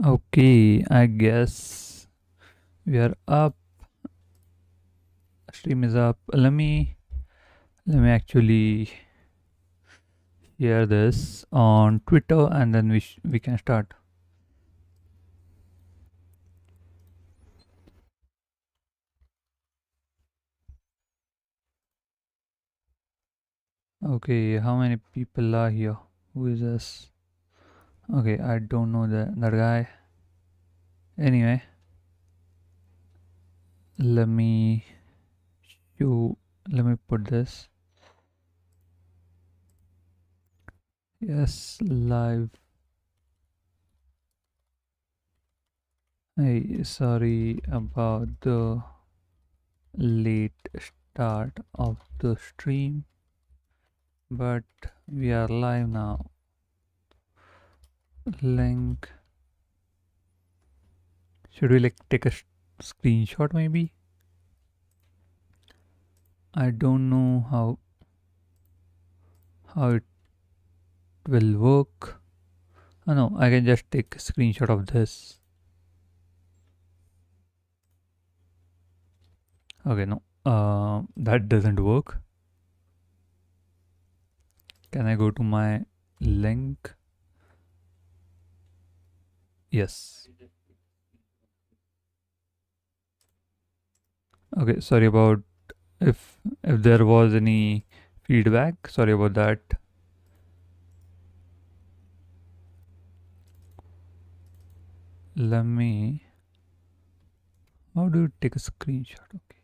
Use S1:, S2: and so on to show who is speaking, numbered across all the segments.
S1: Okay, I guess we are up. Stream is up. Let me actually share this on Twitter and then we can start. Okay, how many people are here? Who is this? Okay, I don't know that guy. Anyway, let me show. Let me put this. Yes, live. Hey, sorry about the late start of the stream, but we are live now. Link. Should we like take a screenshot maybe? I don't know how it will work. Oh no, I can just take a screenshot of this. Okay, no, that doesn't work. Can I go to my link? Yes. Okay, sorry about if there was any feedback. Sorry about that. Let me. How do you take a screenshot? Okay.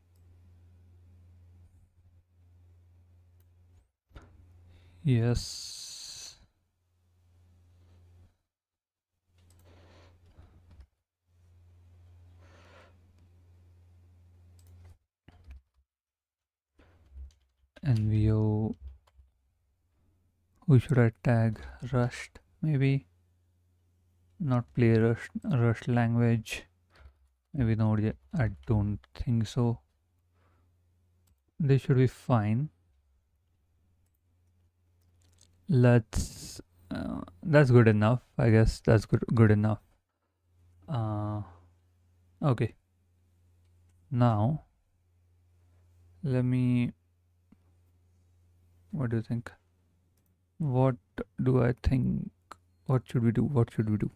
S1: Yes. NVO. Who should I tag? Rust, maybe? Not play Rust language. Maybe Node.js. I don't think so. They should be fine. Let's. That's good enough. I guess that's good enough. Okay. Now, let me. What do you think? What do I think? What should we do? What should we do?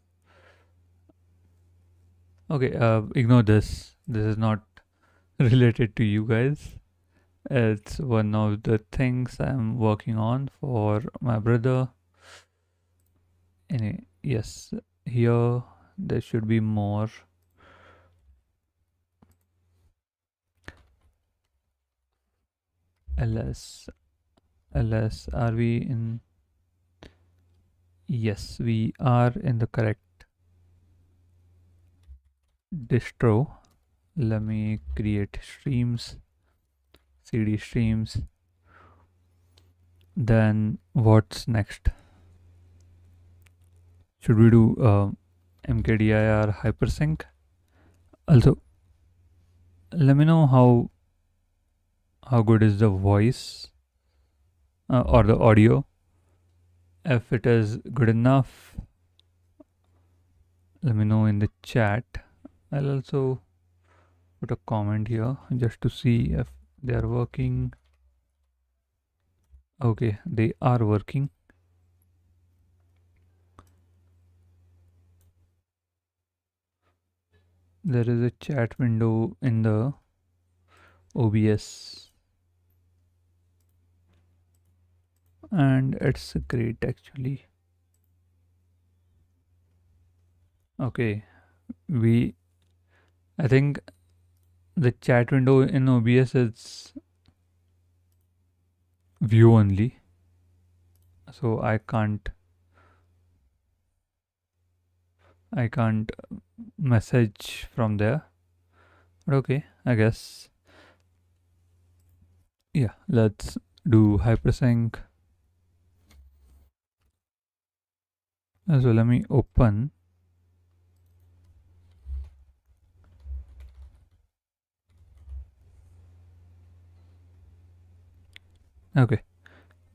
S1: Okay, ignore this. This is not related to you guys. It's one of the things I'm working on for my brother. Anyway, yes, here there should be more. ls are we in? Yes, we are in the correct distro. Let me create streams, cd streams. Then what's next? Should we do mkdir HyperSync? Also, let me know how good is the voice or the audio. If it is good enough, let me know in the chat. I'll also put a comment here just to see if they are working. Okay, they are working. There is a chat window in the OBS and it's great actually. Okay, I think the chat window in OBS is view only, so I can't message from there. But okay, I guess. Yeah, let's do HyperSync. So let me open. Okay,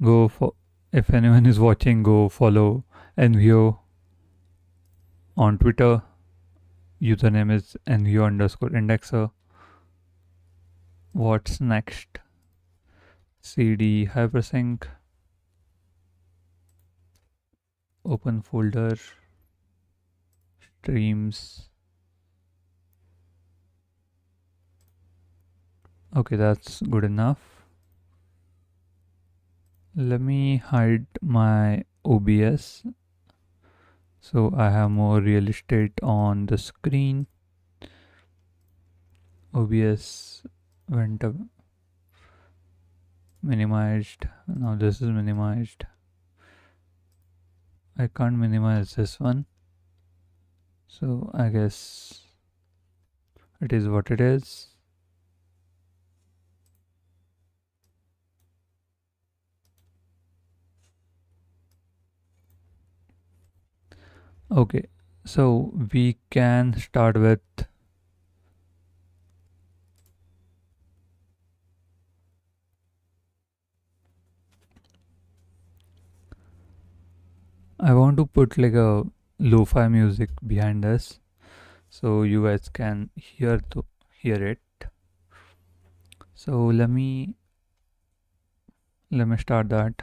S1: go for, if anyone is watching, go follow NVO on Twitter. username is NU_indexer. What's next? CD HyperSync, open folder, streams. Okay, that's good enough. Let me hide my OBS so I have more real estate on the screen. OBS went up, minimized. Now this is minimized. I can't minimize this one, so I guess it is what it is. Okay, so we can start with I want to put like a lo-fi music behind us so you guys can hear it. So let me start that.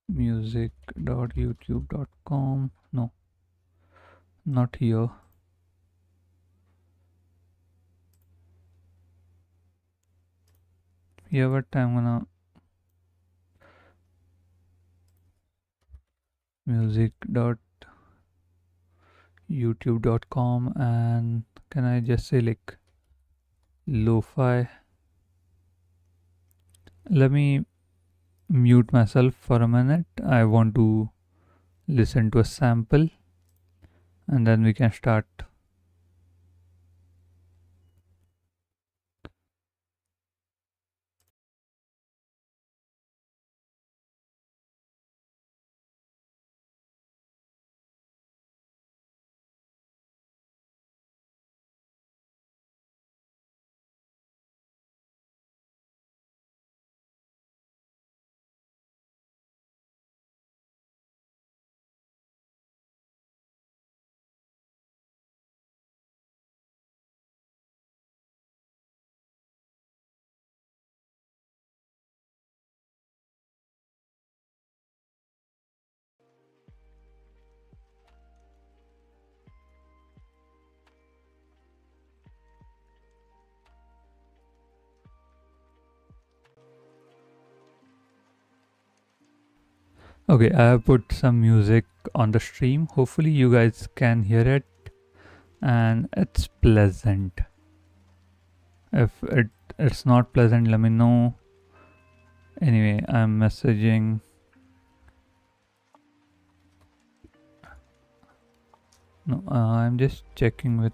S1: music.youtube.com. No, not here. Here, but I'm gonna music.youtube.com, and can I just say like lo-fi? Let me mute myself for a minute. I want to listen to a sample and then we can start. Okay, I have put some music on the stream. Hopefully you guys can hear it and it's pleasant. If it's not pleasant, let me know. Anyway, I'm messaging. No, I'm just checking with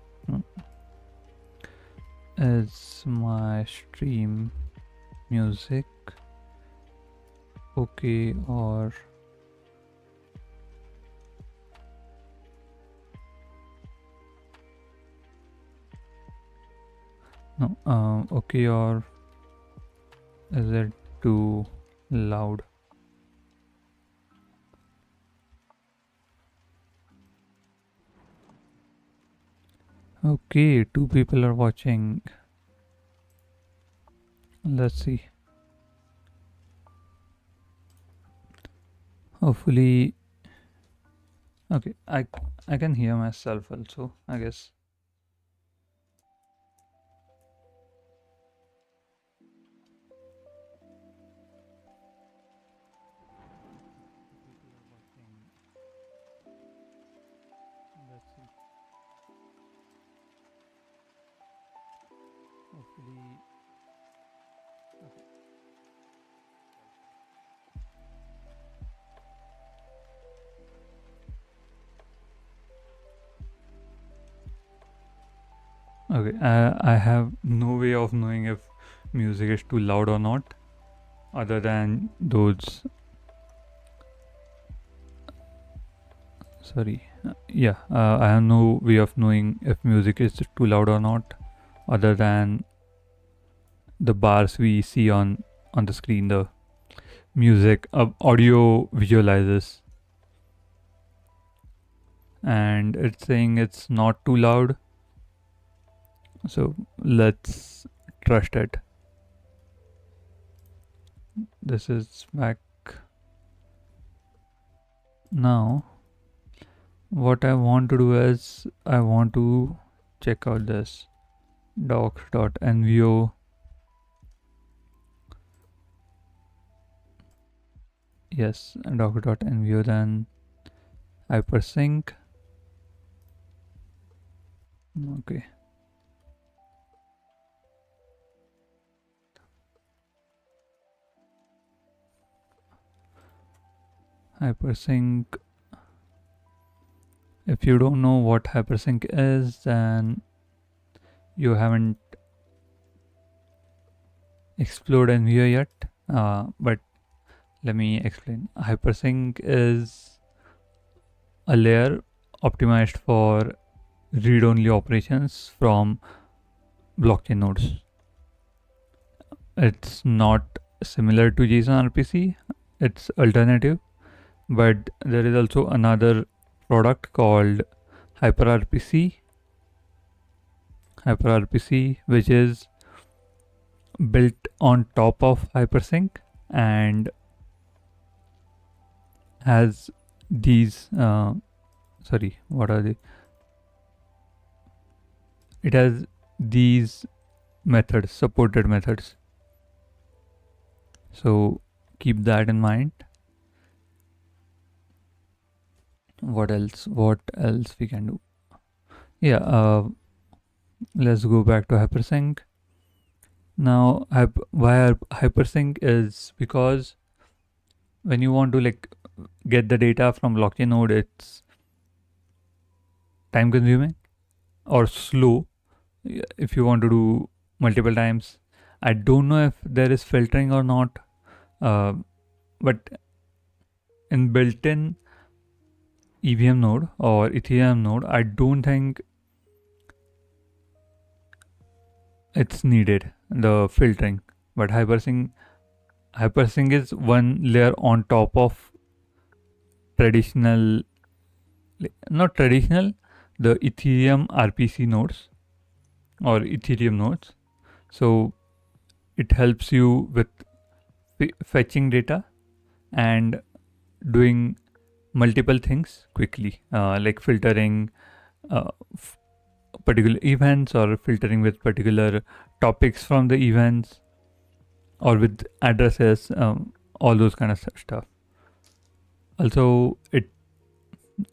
S1: is my stream music okay or no, okay, or is it too loud? Okay, 2 people are watching. Let's see. Hopefully, okay, I can hear myself also, I guess. Let's see. Hopefully, okay. I have no way of knowing if music is too loud or not, other than those. Sorry. Yeah, I have no way of knowing if music is too loud or not, other than the bars we see on the screen, the music audio visualizers. and it's saying it's not too loud. So let's trust it. This is back. Now what I want to do is I want to check out this docs.nvo. Yes, docs.nvo, then HyperSync. Okay. HyperSync. If you don't know what HyperSync is, then you haven't explored NVO yet. But let me explain. HyperSync is a layer optimized for read-only operations from blockchain nodes. It's not similar to JSON RPC, it's alternative, but there is also another product called HyperRPC, which is built on top of HyperSync and has these what are they? It has these methods, supported methods. So keep that in mind. What else we can do? Yeah, let's go back to HyperSync. Now why HyperSync is because when you want to get the data from blockchain node, it's time consuming or slow if you want to do multiple times. I don't know if there is filtering or not, but in built-in EVM node or Ethereum node, I don't think it's needed, the filtering. But HyperSync is one layer on top of traditional, not traditional, the Ethereum RPC nodes or Ethereum nodes. So it helps you with fetching data and doing multiple things quickly, like filtering particular events or filtering with particular topics from the events or with addresses, all those kind of stuff. Also,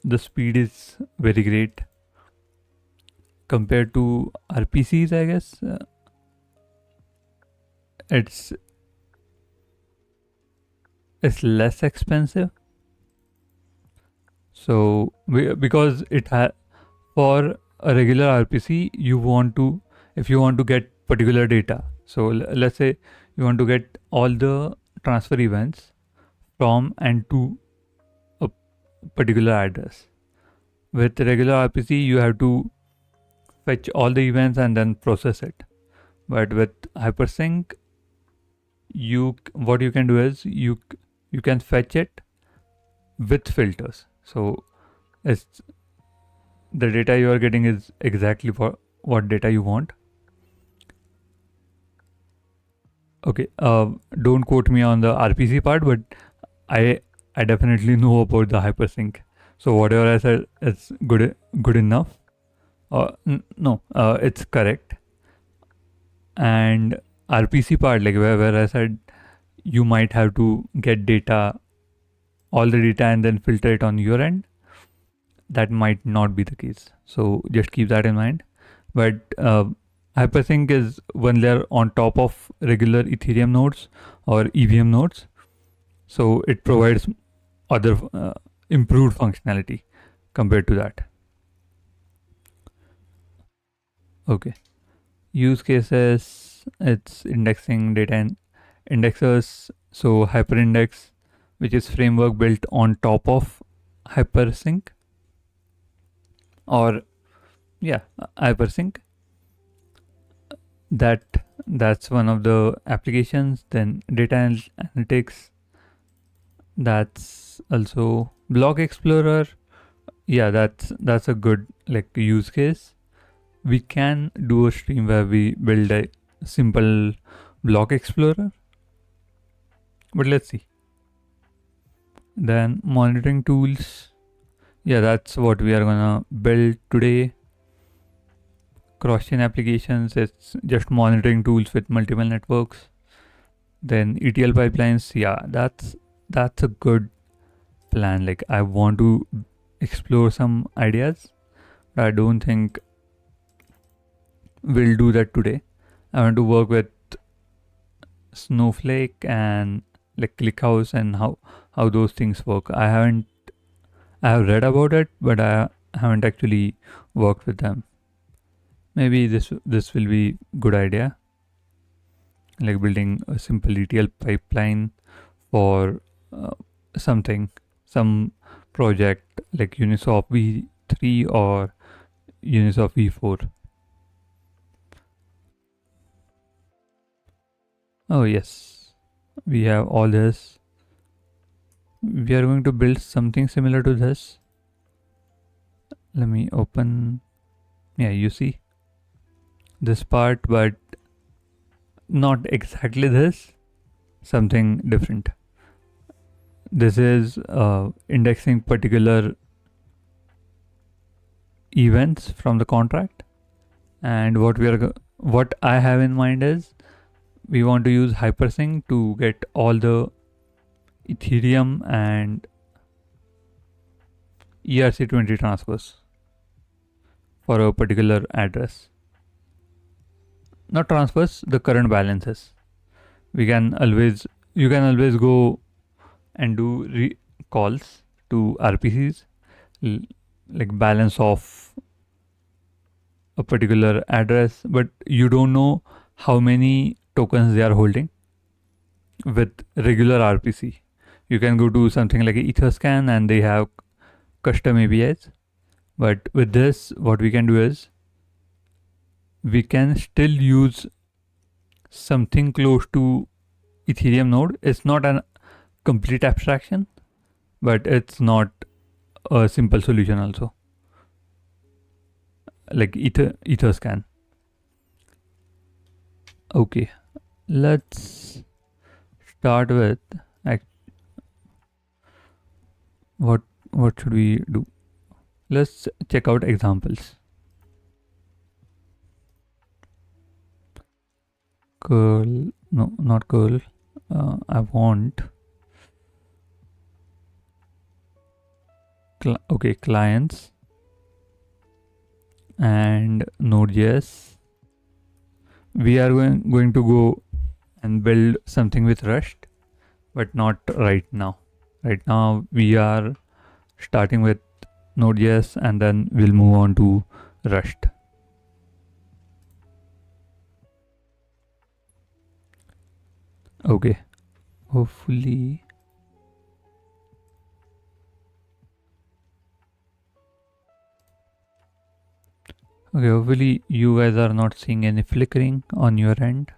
S1: the speed is very great compared to RPCs, I guess. It's less expensive. So because it for a regular RPC, if you want to get particular data. So let's say you want to get all the transfer events from and to a particular address. With regular RPC, you have to fetch all the events and then process it. But with HyperSync, what you can do is you can fetch it with filters. So it's the data you are getting is exactly for what data you want. Okay, don't quote me on the RPC part, but I definitely know about the HyperSync. So whatever I said is good enough. No, it's correct. And RPC part, like where I said you might have to get data, all the data, and then filter it on your end, that might not be the case. So just keep that in mind. But HyperSync is one layer on top of regular Ethereum nodes or EVM nodes. So it provides other improved functionality compared to that. Okay. Use cases, it's indexing data and indexers. So HyperIndex, which is framework built on top of HyperSync, or HyperSync. That's one of the applications. Then data analytics, that's also Block Explorer, Yeah, that's a good like use case. We can do a stream where we build a simple block explorer, but let's see. Then monitoring tools. Yeah, that's what we are gonna build today. Cross-chain applications, it's just monitoring tools with multiple networks. Then ETL pipelines, yeah, that's a good plan. Like I want to explore some ideas, but I don't think we'll do that today. I want to work with Snowflake and like ClickHouse and how those things work. I have read about it, but I haven't actually worked with them. Maybe this will be good idea, like building a simple ETL pipeline for uh, something, some project like Unisoft V3 or Unisoft V4. Oh yes, we have all this. We are going to build something similar to this. Let me open. Yeah, you see this part, but not exactly this. Something different. This is indexing particular events from the contract, and what I have in mind is we want to use HyperSync to get all the Ethereum and ERC20 transfers for a particular address. Not transfers, the current balances. We can always you can always go and do calls to RPCs, like balance of a particular address, but you don't know how many tokens they are holding with regular RPC. You can go to something like Etherscan and they have custom APIs. But with this, what we can do is we can still use something close to Ethereum node. It's not a complete abstraction, but it's not a simple solution also. Like Etherscan. Okay, let's start with what what should we do? Let's check out examples. Curl, no, not curl. I want okay, clients and Node.js. We are going to go and build something with Rust, but not right now. Right now we are starting with Node.js and then we'll move on to Rust. Okay, hopefully. Okay, hopefully you guys are not seeing any flickering on your end.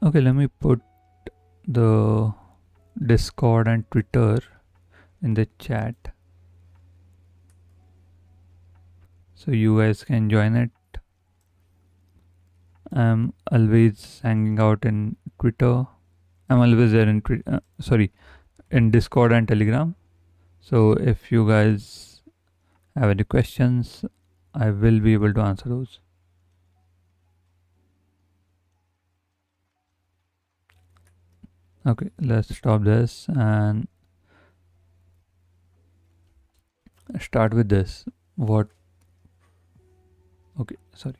S1: Okay, let me put the Discord and Twitter in the chat so you guys can join it. I'm always hanging out in Twitter. I'm always there in in Discord and Telegram. So if you guys have any questions, I will be able to answer those. Okay, let's stop this and start with this. What? Okay, sorry.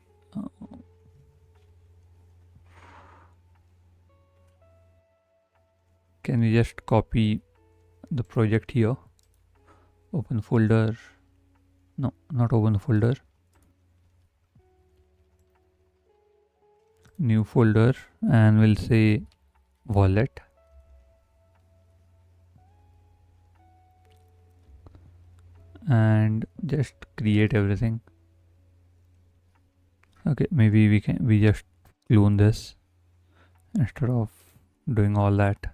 S1: Can we just copy the project here? Open folder. No, not open the folder. New folder, and we'll say wallet. And just create everything. Okay, maybe we just clone this instead of doing all that.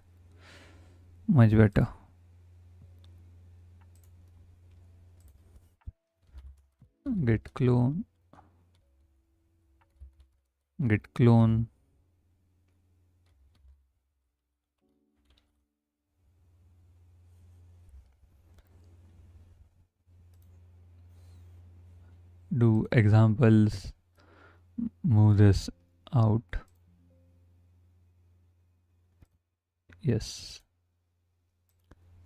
S1: Much better. Git clone, git clone. Do examples, move this out. Yes.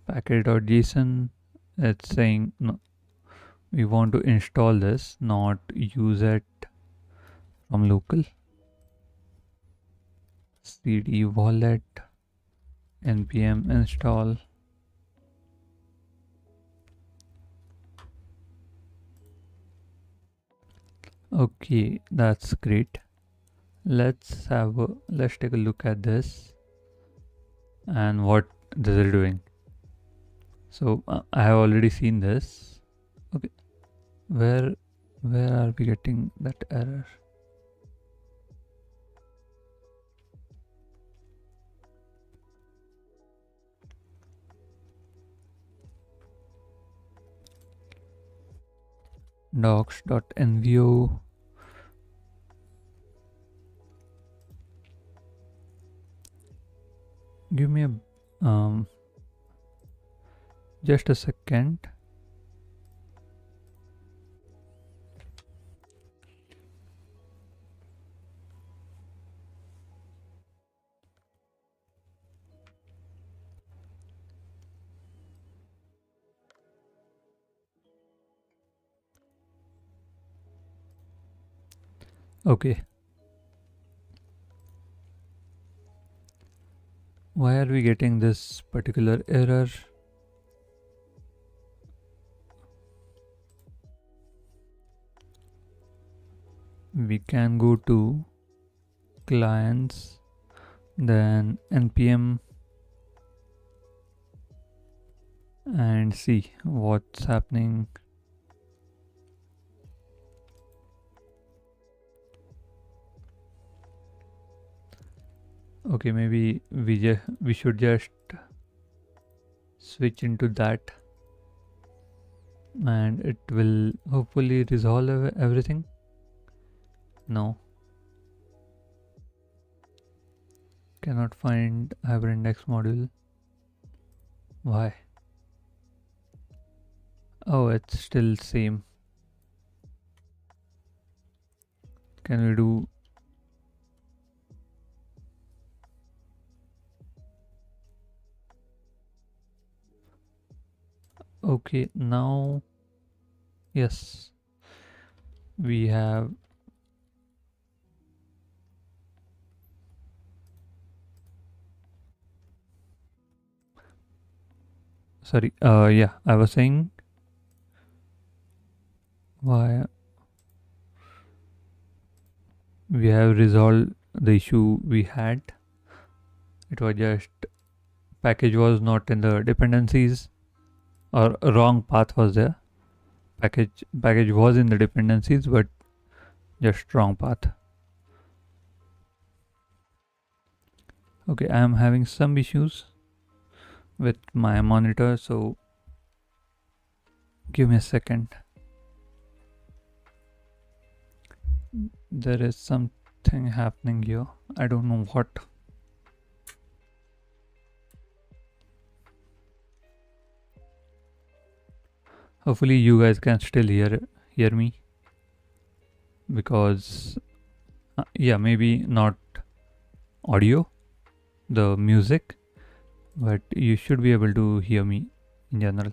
S1: Package.json, it's saying no, we want to install this, not use it from local. Cd wallet, npm install. Okay, that's great. Let's take a look at this and what this is doing. So I have already seen this. Okay, where are we getting that error? docs.nvo. Give me a just a second. Okay. Why are we getting this particular error? We can go to clients, then npm, and see what's happening. Okay, maybe we should just switch into that and it will hopefully resolve everything. No, cannot find hyperindex module. Why? Oh, it's still same. Can we do? Okay, now yes, we have. Sorry, yeah, I was saying why we have resolved the issue we had. It was just package was not in the dependencies, or a wrong path was there. Package was in the dependencies, but just wrong path. Okay, I am having some issues with my monitor, so give me a second. There is something happening here. I don't know what. Hopefully you guys can still hear me, because yeah, maybe not audio, the music, but you should be able to hear me in general.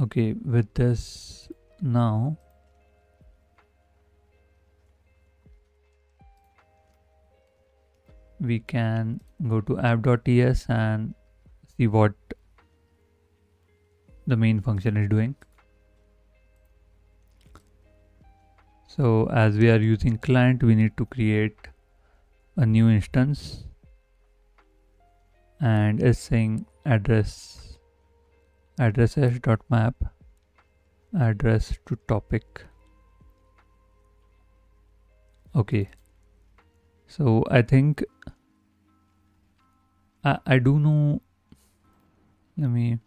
S1: Okay, with this now, we can go to app.ts and see what the main function is doing. So as we are using client, we need to create a new instance, and it's saying address address hash dot map address to topic. Okay, so I think I do know. Let me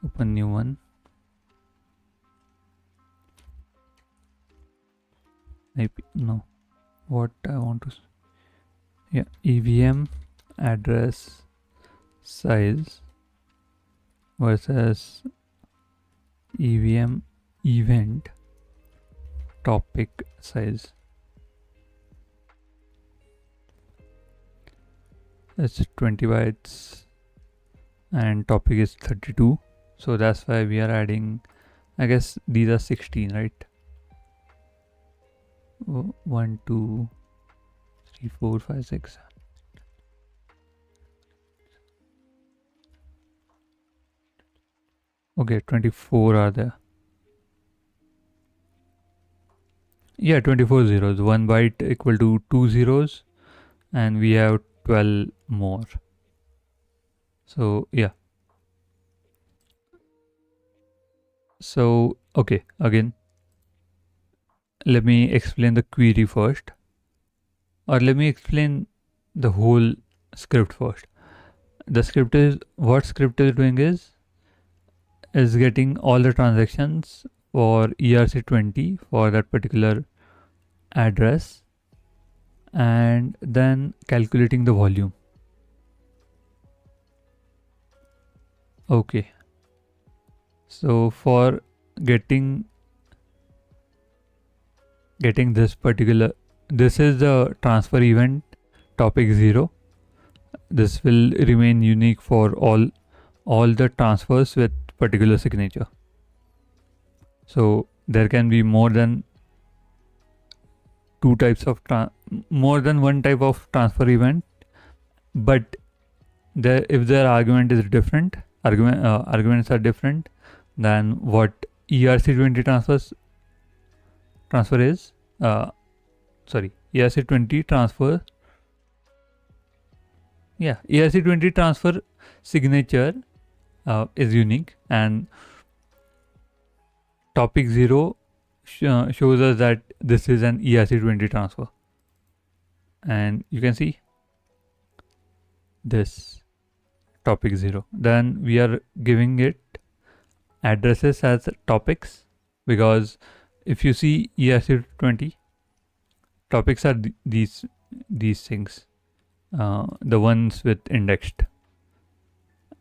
S1: open new one. Maybe no. What I want to, yeah, EVM address size versus EVM event topic size. It's 20 bytes and topic is 32. So that's why we are adding, I guess these are 16, right? 1, 2, 3, 4, 5, 6. Okay, 24 are there. Yeah, 24 zeros. 1 byte equal to 2 zeros, and we have 12 more. So yeah. So okay, again, let me explain the query first, or let me explain the whole script first. The script is, what script is doing is getting all the transactions for ERC20 for that particular address and then calculating the volume. Okay, so for getting this particular, this is the transfer event topic 0. This will remain unique for all the transfers with particular signature. So there can be more than two types of more than one type of transfer event, but if their argument is different, arguments are different than what ERC20 transfer is. ERC20 transfer. Yeah, ERC20 transfer signature is unique, and topic 0 shows us that this is an ERC20 transfer. And you can see this topic 0. Then we are giving it addresses as topics, because if you see ERC20, topics are these things, the ones with indexed.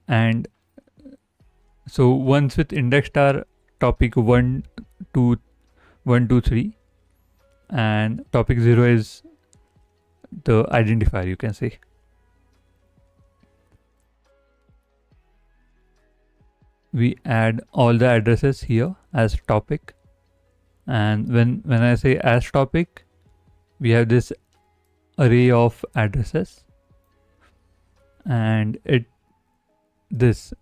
S1: And so ones with indexed are topic 1, 2, 3, and topic 0 is the identifier, you can say. We add all the addresses here as topic, and when I say as topic, we have this array of addresses, and this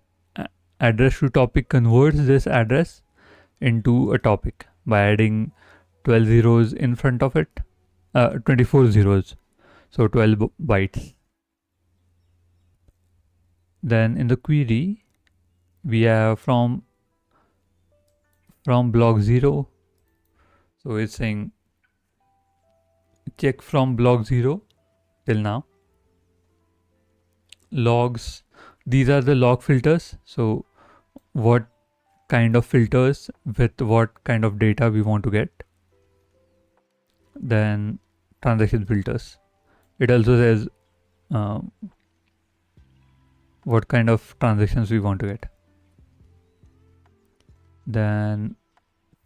S1: address to topic converts this address into a topic by adding 12 zeros in front of it, 24 zeros, so 12 bytes. Then in the query, we have from block 0, so it's saying check from block 0 till now. Logs, these are the log filters, so what kind of filters with what kind of data we want to get. Then transaction filters, it also says what kind of transactions we want to get. Then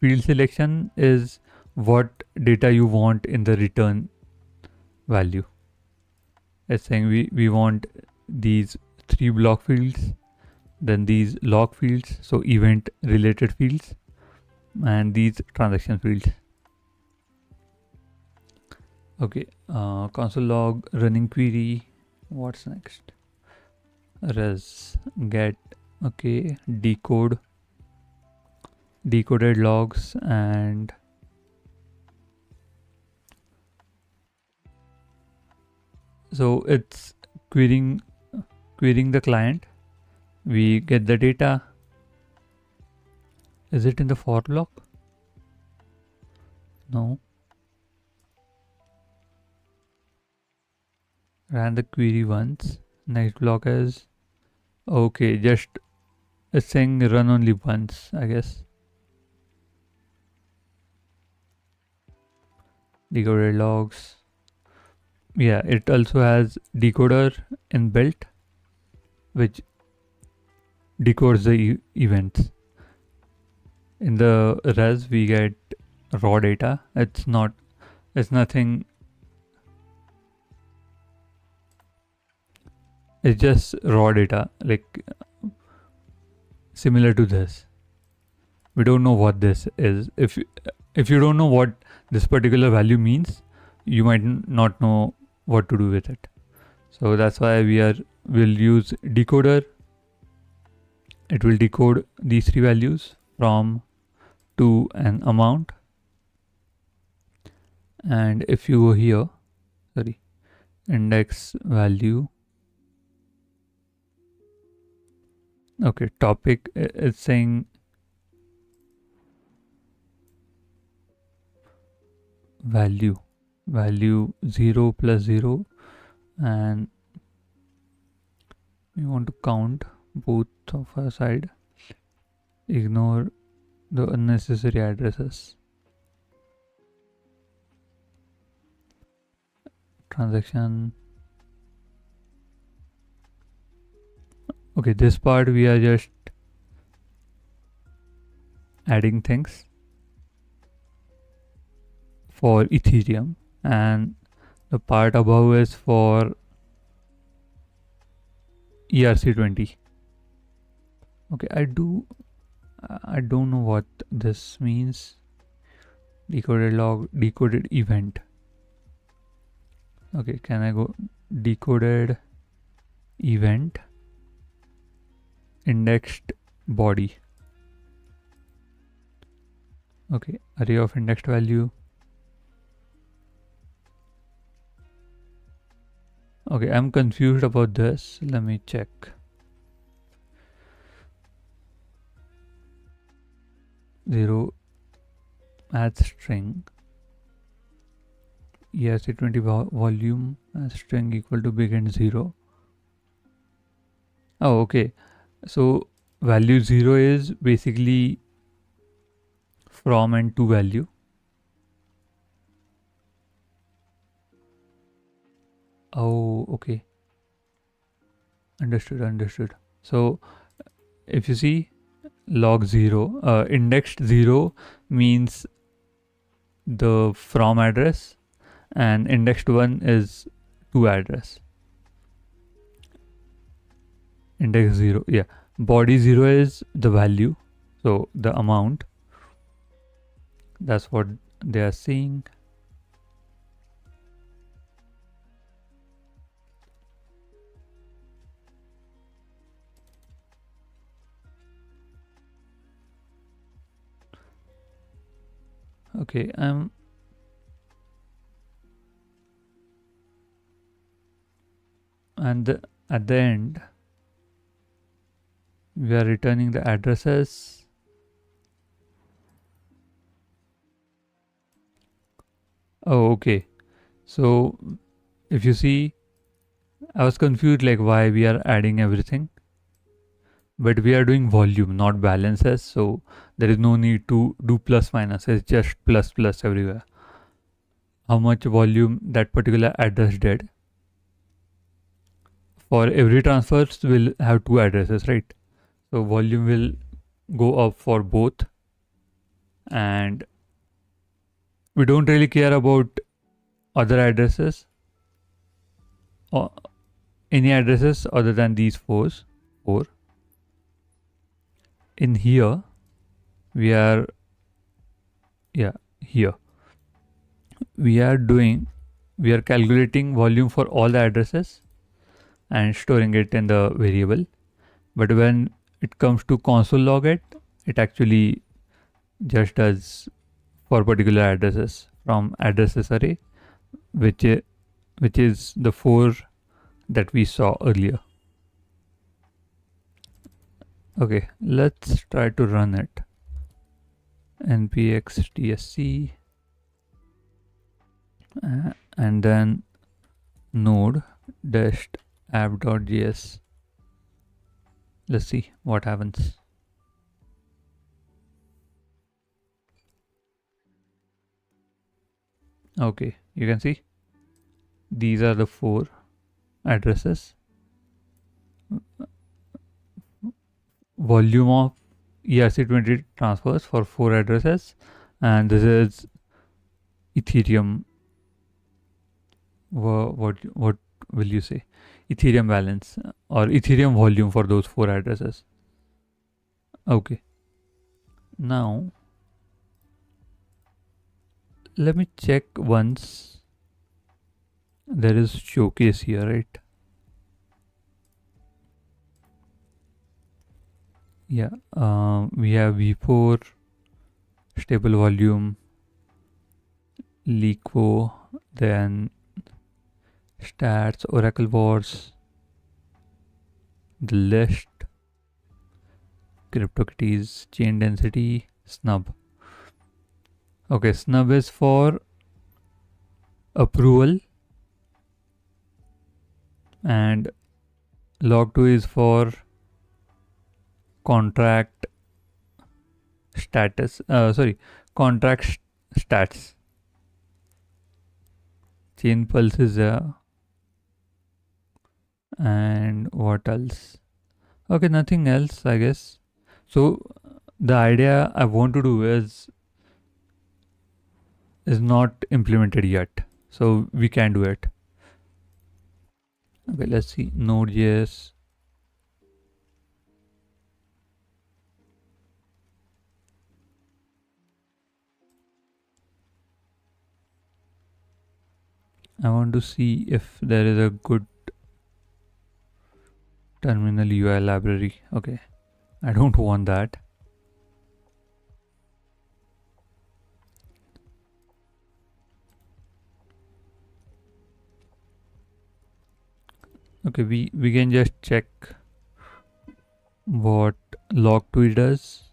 S1: field selection is what data you want in the return value. It's saying we want these 3 block fields, then these log fields, so event related fields, and these transaction fields. Okay, console log running query. What's next? Res get. Okay, decoded logs, and so it's querying the client. We get the data, Is it in the for block? No. Ran the query once. Next block is okay, just it's saying run only once, I guess. Decoded logs. Yeah, it also has decoder inbuilt, which decodes the events. In the res, we get raw data. It's nothing. It's just raw data, like similar to this. We don't know what this is. If you don't know what this particular value means, you might not know what to do with it. So that's why we'll use decoder. It will decode these three values from to an amount. And if you go here, index value. Okay, topic is saying value 0 plus 0, and we want to count both of our side. Ignore the unnecessary addresses. Transaction. Okay, this part we are just adding things for Ethereum, and the part above is for ERC20. Okay, I don't know what this means. Decoded log, decoded event. Okay, can I go decoded event indexed body? Okay, array of indexed value. Okay, I'm confused about this. Let me check. Zero add string. ERC20 volume as string equal to begin 0. Oh, okay. So value 0 is basically from and to value. Oh, okay. Understood. So if you see log 0, indexed 0 means the from address, and indexed 1 is to address. Index 0, yeah. Body 0 is the value, so the amount. That's what they are saying. Okay, and at the end we are returning the addresses. Oh, okay. So if you see, I was confused like why we are adding everything, but we are doing volume, not balances, so there is no need to do plus minus. It's just plus everywhere. How much volume that particular address did. For every transfers will have two addresses, right? So volume will go up for both, and we don't really care about other addresses or any addresses other than these four. In here we are here we are calculating volume for all the addresses and storing it in the variable. But when it comes to console log it actually just does for particular addresses from addresses array, which is the 4 that we saw earlier. Okay, let's try to run it. npx tsc and then node dash app.js. Let's see what happens. Okay, you can see these are the 4 addresses. Volume of ERC20 transfers for 4 addresses, and this is Ethereum. What will you say? Ethereum balance or Ethereum volume for those 4 addresses. Okay. Now let me check once. There is showcase here, right? Yeah. We have v4 stable volume, Leakvo, then stats, Oracle wars, the list, CryptoKitties, chain density, snub. Okay, snub is for approval and log2 is for contract status. Contract stats. Chain pulse is and what else? Okay, nothing else, I guess. So the idea I want to do is not implemented yet, so we can do it. Okay, let's see. NodeJS. I want to see if there is a good terminal UI library. Okay, I don't want that. Okay, we can just check what log2 does.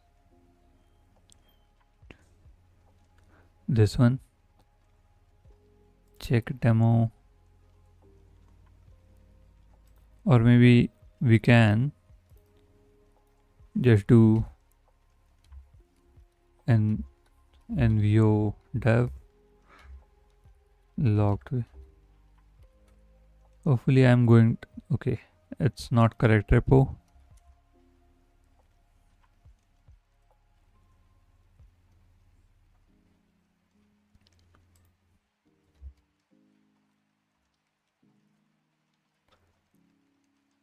S1: This one. Check demo. Or maybe we can just do an nvo dev log2. Hopefully I'm going to, okay, it's not correct repo.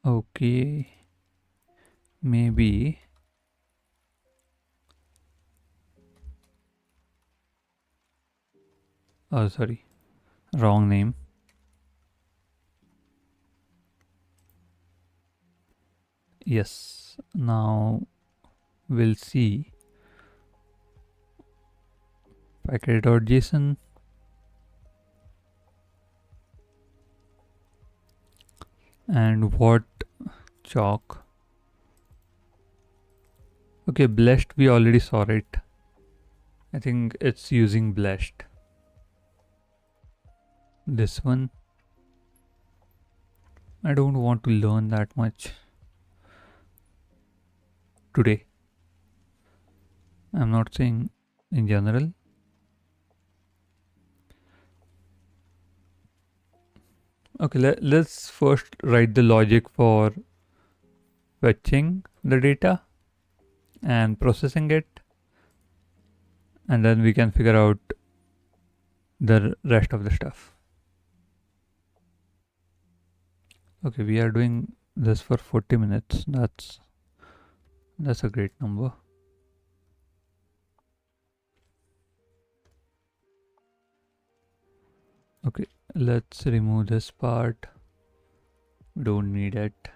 S1: Okay, maybe oh sorry, wrong name. Yes, now we'll see package.json and what chalk. Okay, blessed we already saw it. I think it's using blessed. This one I don't want to learn that much today. I'm not saying in general. Okay, let's first write the logic for fetching the data and processing it, and then we can figure out the rest of the stuff. Okay, we are doing this for 40 minutes. That's a great number. Okay, let's remove this part. We don't need it.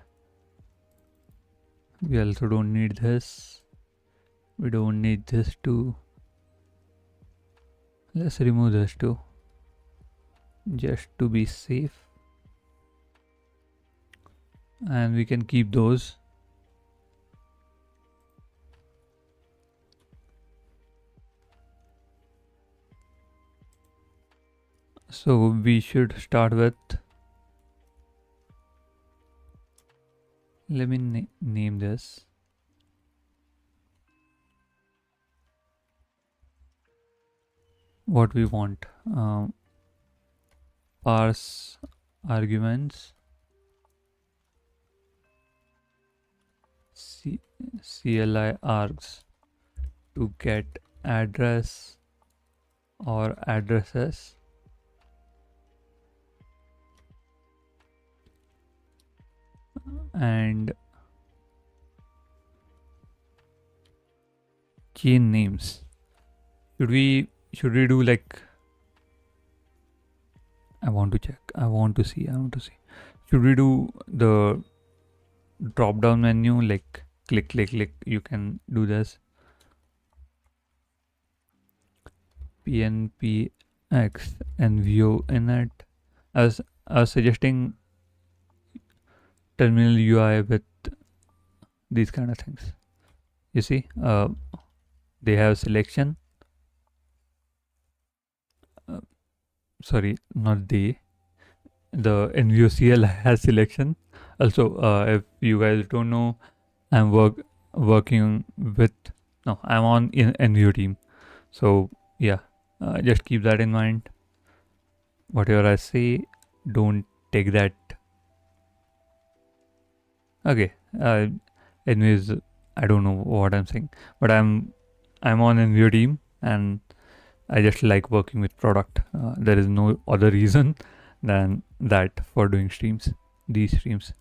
S1: We also don't need this. We don't need this too. Let's remove this too, just to be safe. And we can keep those. So we should start with, let me name this what we want. Parse arguments CLI args to get address or addresses and chain names. Should we do like, I want to check. I want to see. Should we do the drop down menu, like click click click? You can do this. PNPX and view init. I was suggesting terminal UI with these kind of things. You see, they have selection. Sorry, not they. The NVOCL has selection. Also, if you guys don't know, I'm working with, no, I'm on in NVO team. So yeah, just keep that in mind. Whatever I say, don't take that. Okay. Anyways, I don't know what I'm saying, but I'm on NVO team and I just like working with product. There is no other reason than that for doing streams. These streams,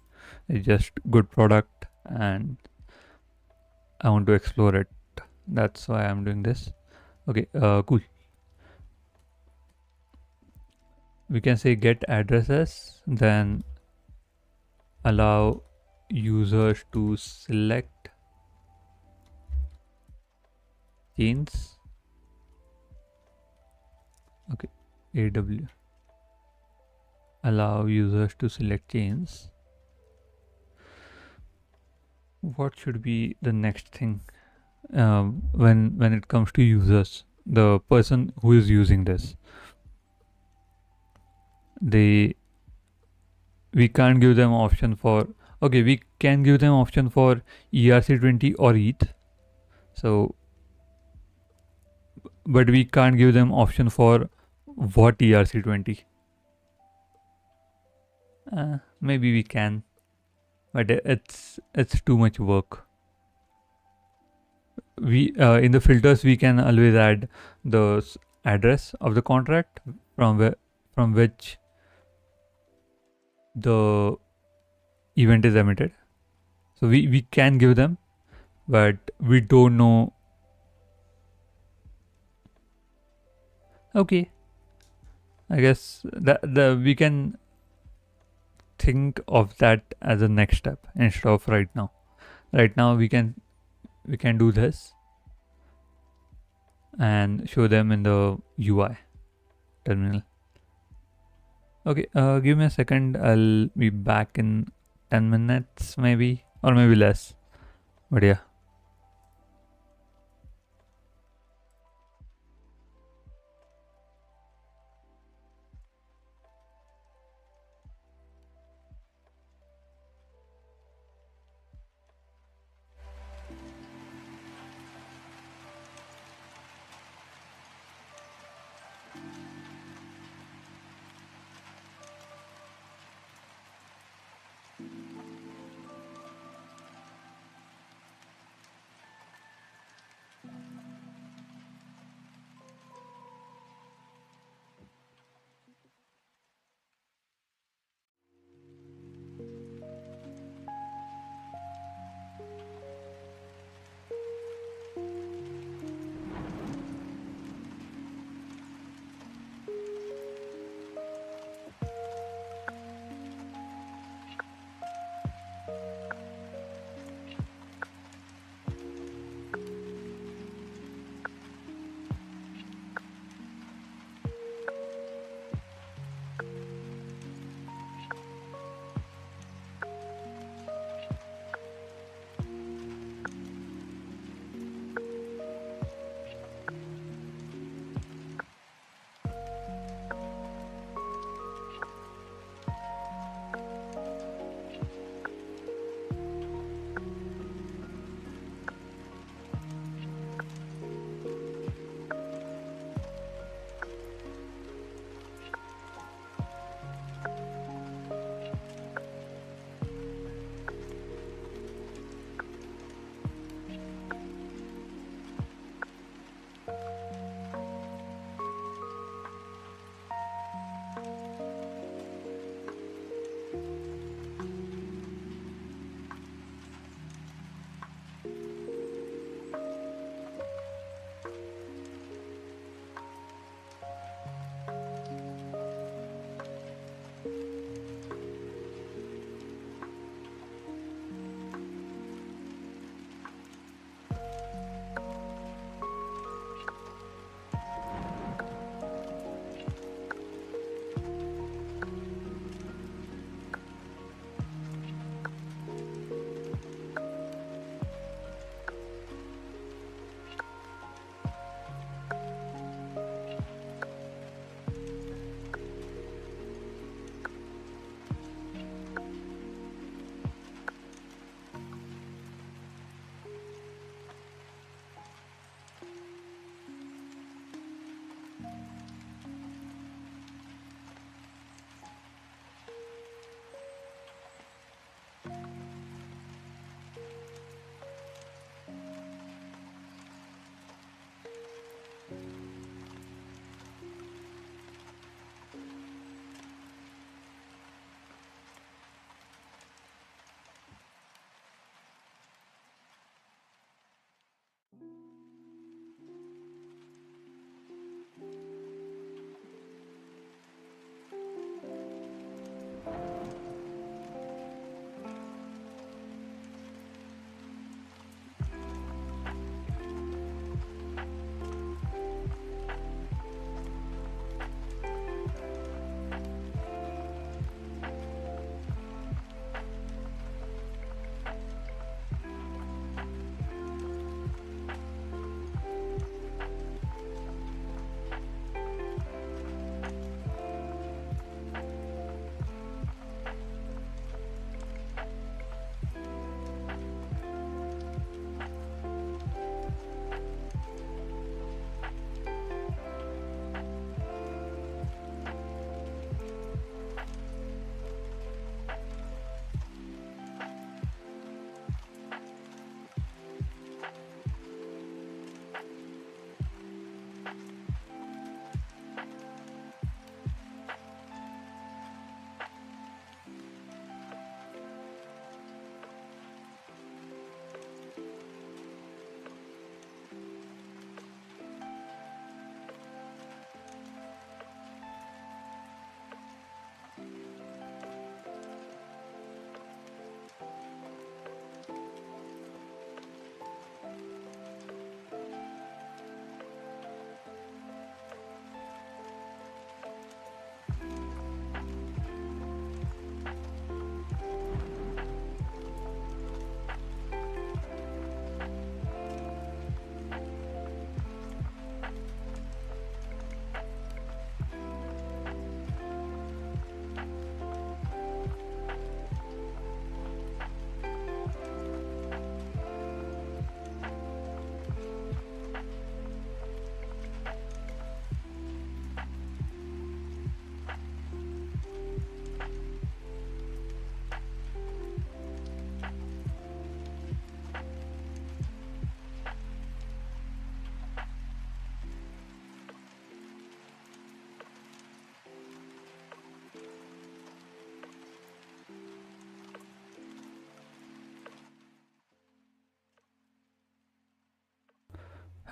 S1: it's just good product and I want to explore it. That's why I'm doing this. Okay, cool. We can say get addresses, then allow users to select chains. Okay, AW. Allow users to select chains. What should be the next thing when it comes to users? The person who is using this, we can't give them option for, okay, we can give them option for ERC20 or ETH. So, but we can't give them option for what ERC20. Maybe we can, but it's too much work. We in the filters we can always add the address of the contract from which the event is emitted. So we can give them, but we don't know. Okay, I guess that we can think of that as a next step instead of right now. Right now we can do this and show them in the UI terminal. Okay, give me a second. I'll be back in 10 minutes maybe, or maybe less. But yeah.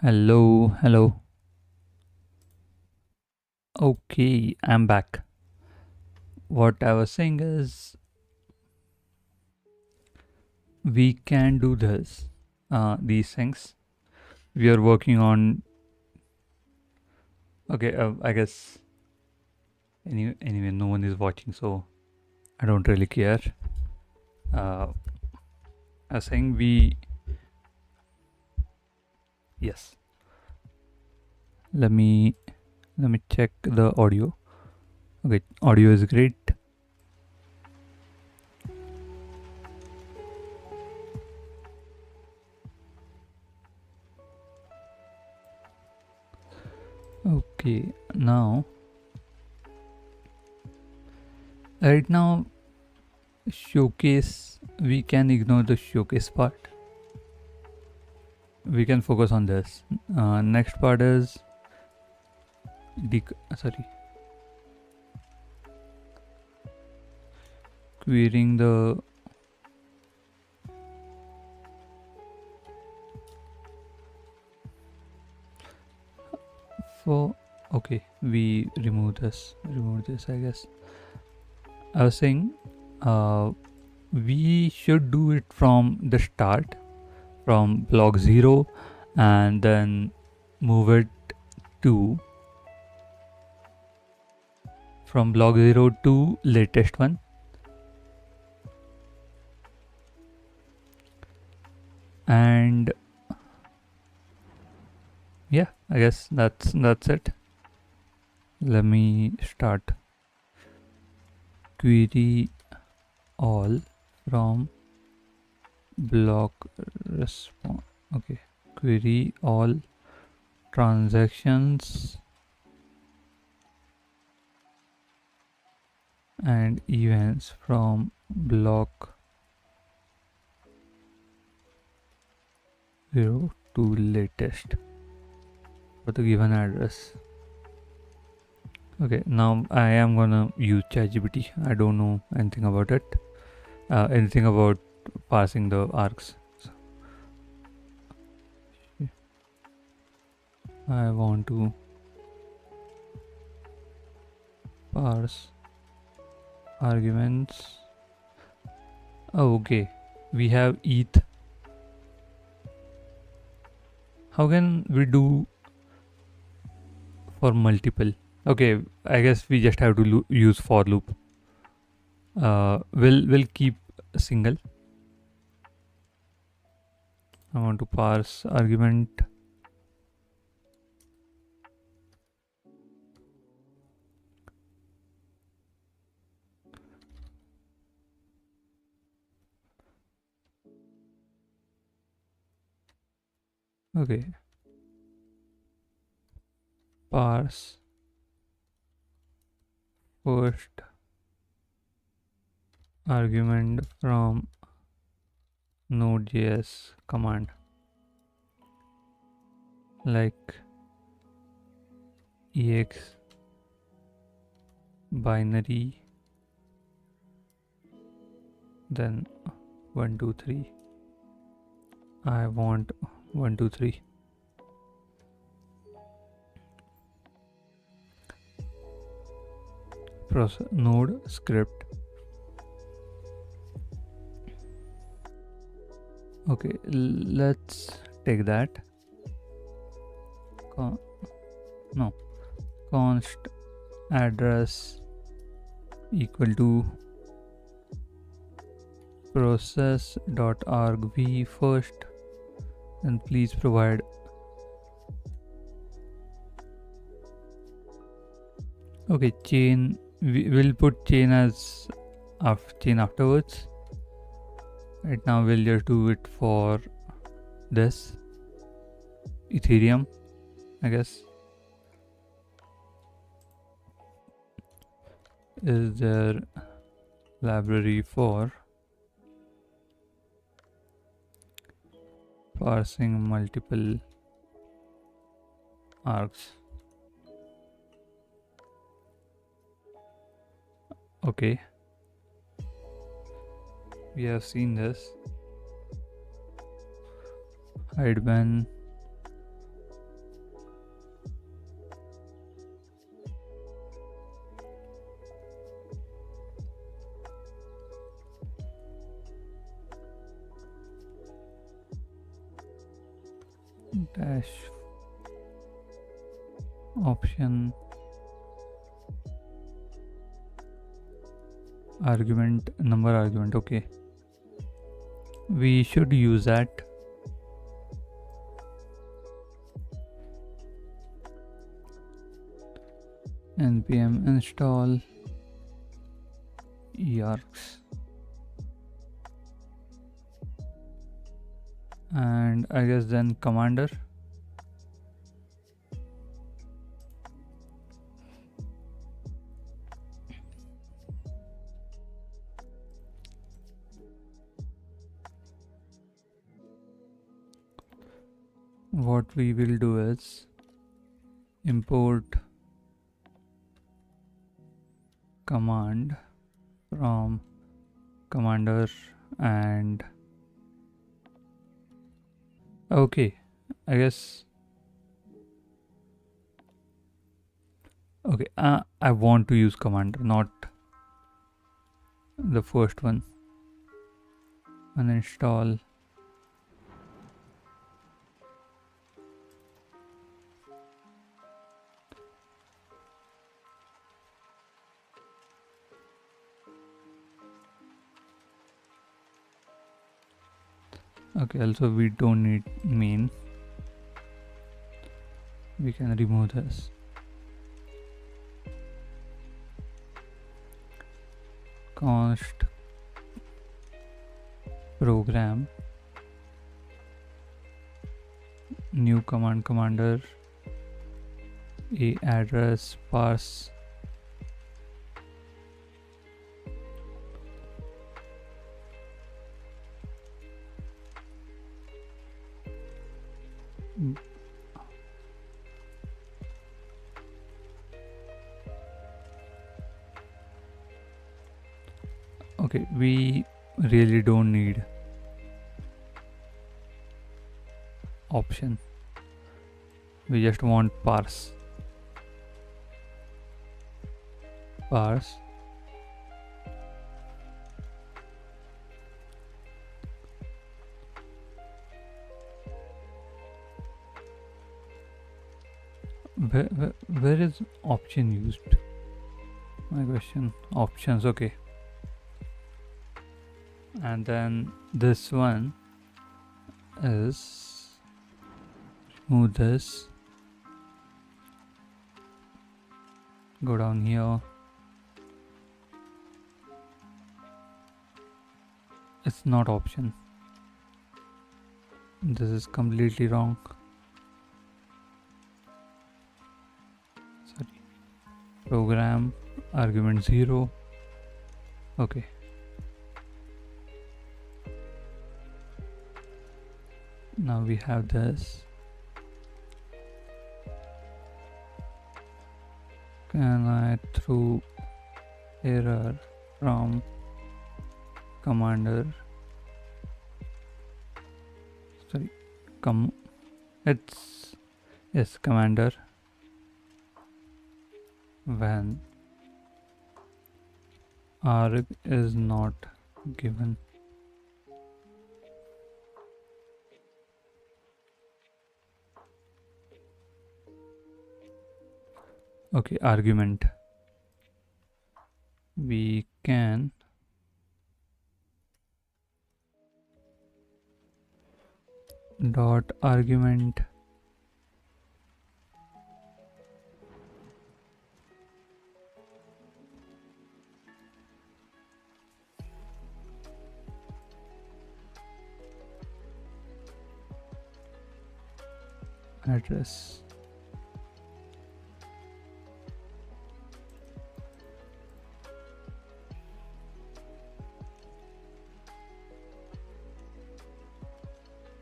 S1: Hello, hello. Okay, I'm back. What I was saying is we can do these things. We are working on. Okay, I guess anyway, no one is watching, so I don't really care. I was saying yes. Let me check the audio. Okay, audio is great. Okay, now right now showcase, we can ignore the showcase part. We can focus on this. Next part is sorry, querying the for. Okay, we remove this I guess. I was saying we should do it from the start, from block 0, and then move it to from block 0 to latest one. And yeah, I guess that's it. Let me start. Query all from block response. Okay, query all transactions and events from block 0 to latest for the given address. Okay, now I am gonna use ChatGPT. I don't know anything about it, anything about parsing the args. So I want to parse arguments. Oh, okay, we have ETH. How can we do for multiple? Okay, I guess we just have to use for loop. We'll keep a single. I want to parse argument. Okay, parse first argument from NodeJS command, like ex binary, then 1 2 3. I want 1 2 3. Node script. Okay, let's take that. No, const address equal to process.argv first, and please provide. Okay, chain, we will put chain as chain afterwards. Right now we'll just do it for this Ethereum, I guess. Is there library for parsing multiple args? Okay, we have seen this. Hide ban, dash option argument number argument. Okay, we should use that. Npm install yarks, and I guess then commander. What we will do is import command from commander and okay, I guess okay, I want to use commander, not the first one. Uninstall okay, also we don't need main, we can remove this. Const program new command commander a address parse okay, we really don't need option, we just want parse where is option used, my question. Options, okay, and then this one is remove this, go down here, it's not option, this is completely wrong, sorry, program argument 0, okay, now we have this. Can I throw error from commander, sorry, it's yes, commander when arg is not given. Okay, argument, we can dot argument address,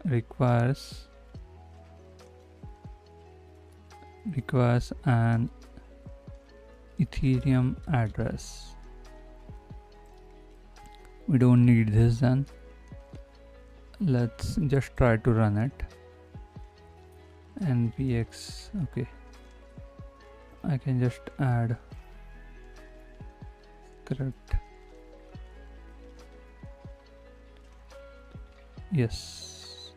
S1: requires an Ethereum address. We don't need this then. Let's just try to run it. npx, okay, I can just add script, yes,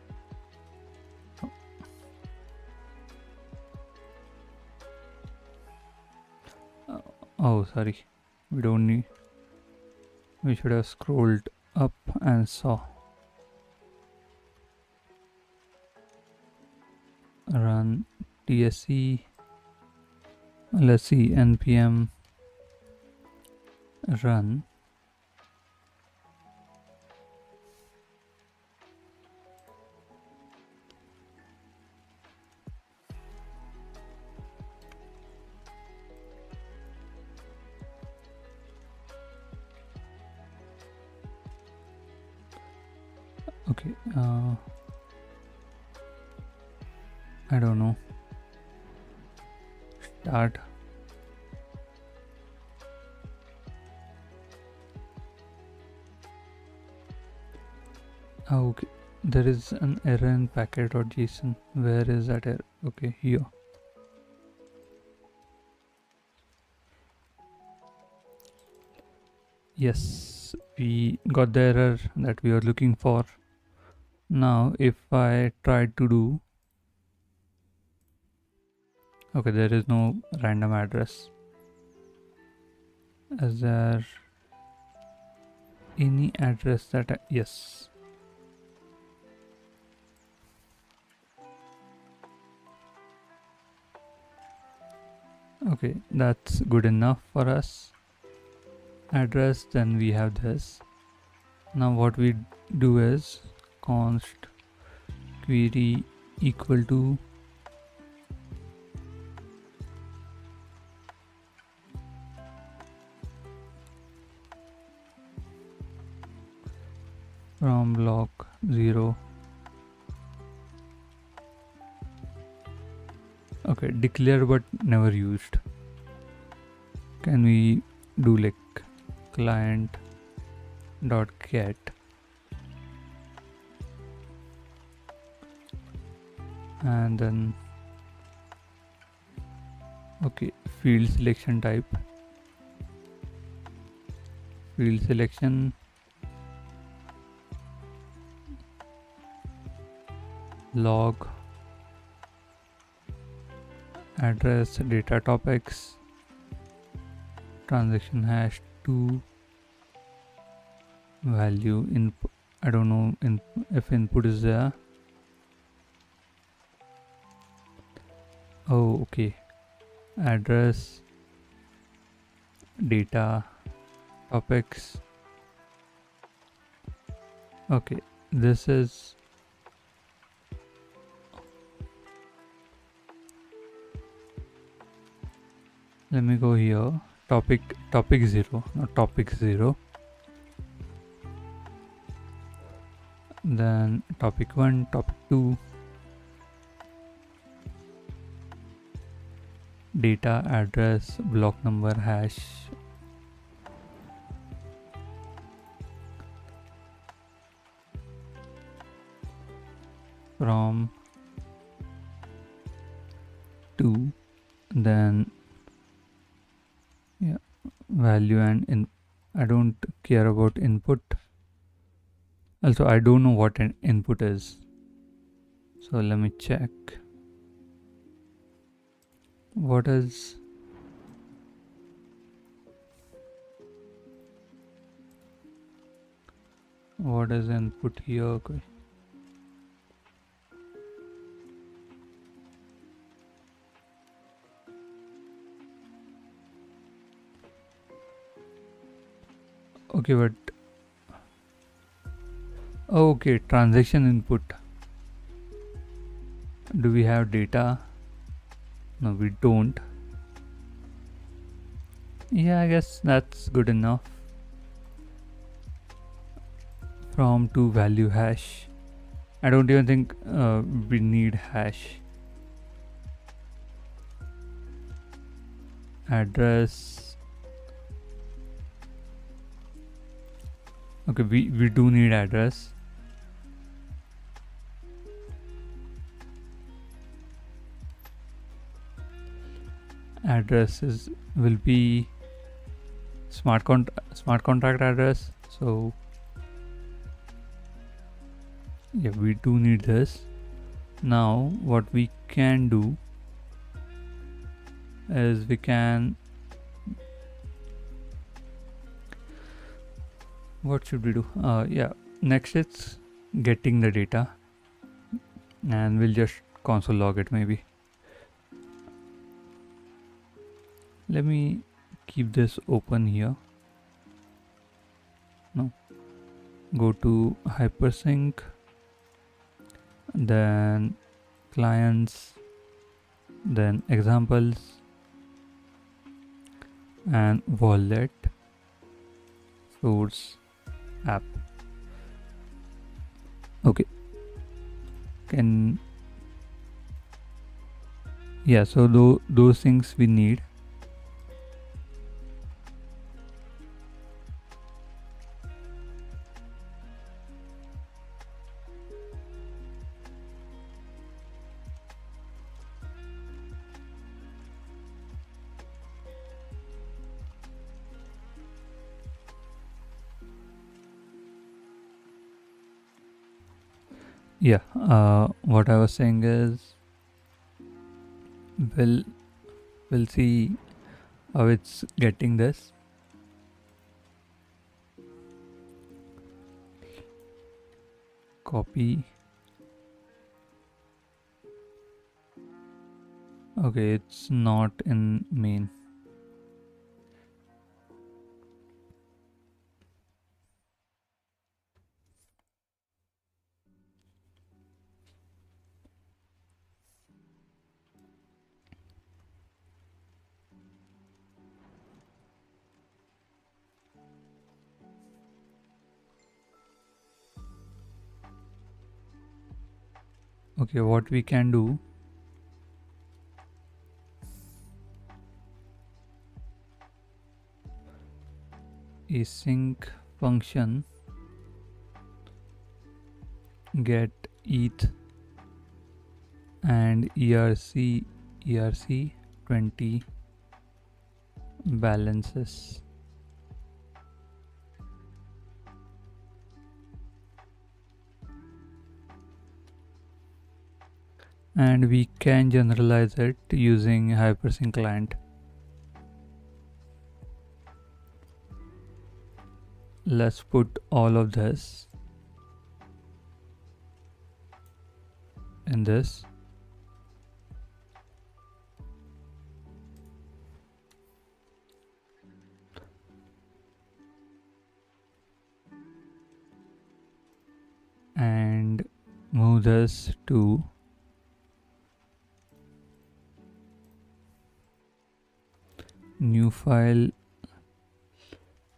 S1: Oh, sorry, we don't need, we should have scrolled up and saw. Run tsc, let's see, npm run. Okay, I don't know. Start. Okay, there is an error in packet.json. Where is that error? Okay, here. Yes, we got the error that we are looking for. Now if I try to do, okay, there is no random address. Is there any address that yes. Okay, that's good enough for us. Address, then we have this. Now what we do is const query equal to from block 0. Okay, declare but never used. Can we do like client dot get and then okay, field selection type, field selection log address data topics transaction hash 2 value input. I don't know if input is there. Oh, okay, address data topics. Okay, this is let me go here, topic 0, not topic 0, then topic 1, topic 2, data address block number hash from 2, then yeah, value and in. I don't care about input. Also, I don't know what an input is. So let me check. What is input here? Okay. Okay, but okay, transaction input. Do we have data? No, we don't. Yeah, I guess that's good enough. From to value hash. I don't even think we need hash. Address. Okay, we do need address. Addresses will be smart contract address. So yeah, we do need this. Now what we can do is we can what should we do? Yeah, next it's getting the data, and we'll just console log it maybe. Let me keep this open here. No, go to HyperSync, then clients, then examples, and wallet, source, app. Okay, yeah, so those things we need. Yeah, what I was saying is we'll see how it's getting this. Copy. Okay, it's not in main. Okay, what we can do, async function get ETH and ERC 20 balances. And we can generalize it using HyperSync client. Let's put all of this in this. And move this to new file.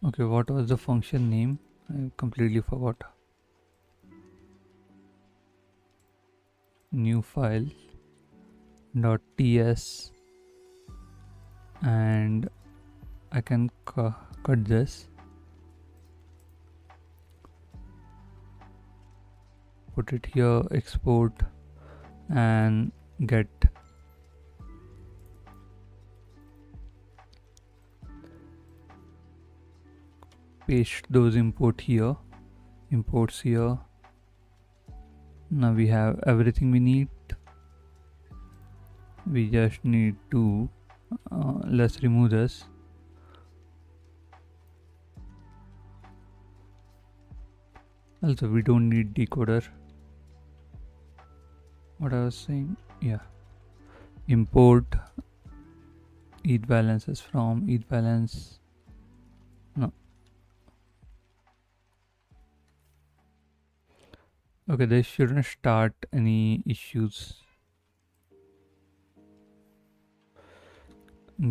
S1: Okay, what was the function name? I completely forgot. New file .ts, and I can cut this, put it here, export, and get paste those imports here. Now we have everything we need. We just need to let's remove this. Also, we don't need decoder. What I was saying, yeah, import ETH balances from ETH balance. No. Okay, this shouldn't start any issues.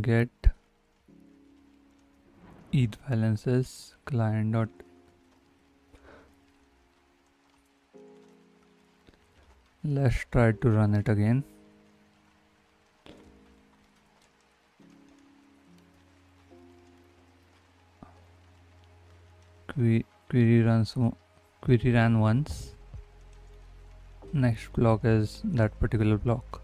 S1: Get ETH balances client dot. Let's try to run it again. Query ran once. Next block is that particular block.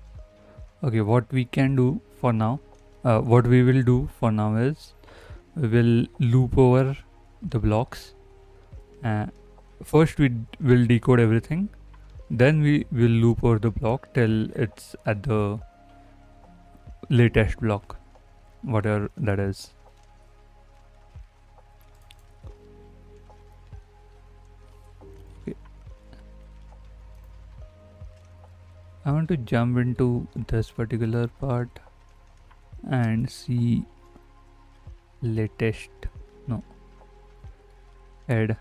S1: Okay, what we can do for now, what we will do for now is we will loop over the blocks. First we will decode everything, then we will loop over the block till it's at the latest block, whatever that is. I want to jump into this particular part and see latest, no, add.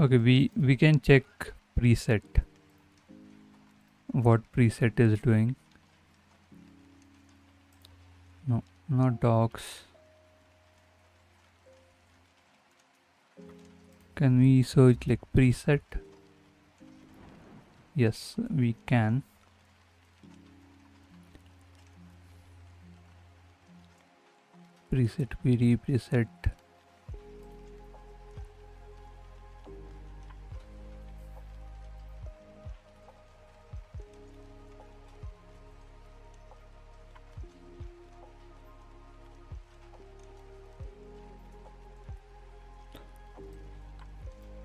S1: Okay, we can check preset, what preset is doing. No, not docs. Can we search like preset? Yes, we can. Preset query, preset.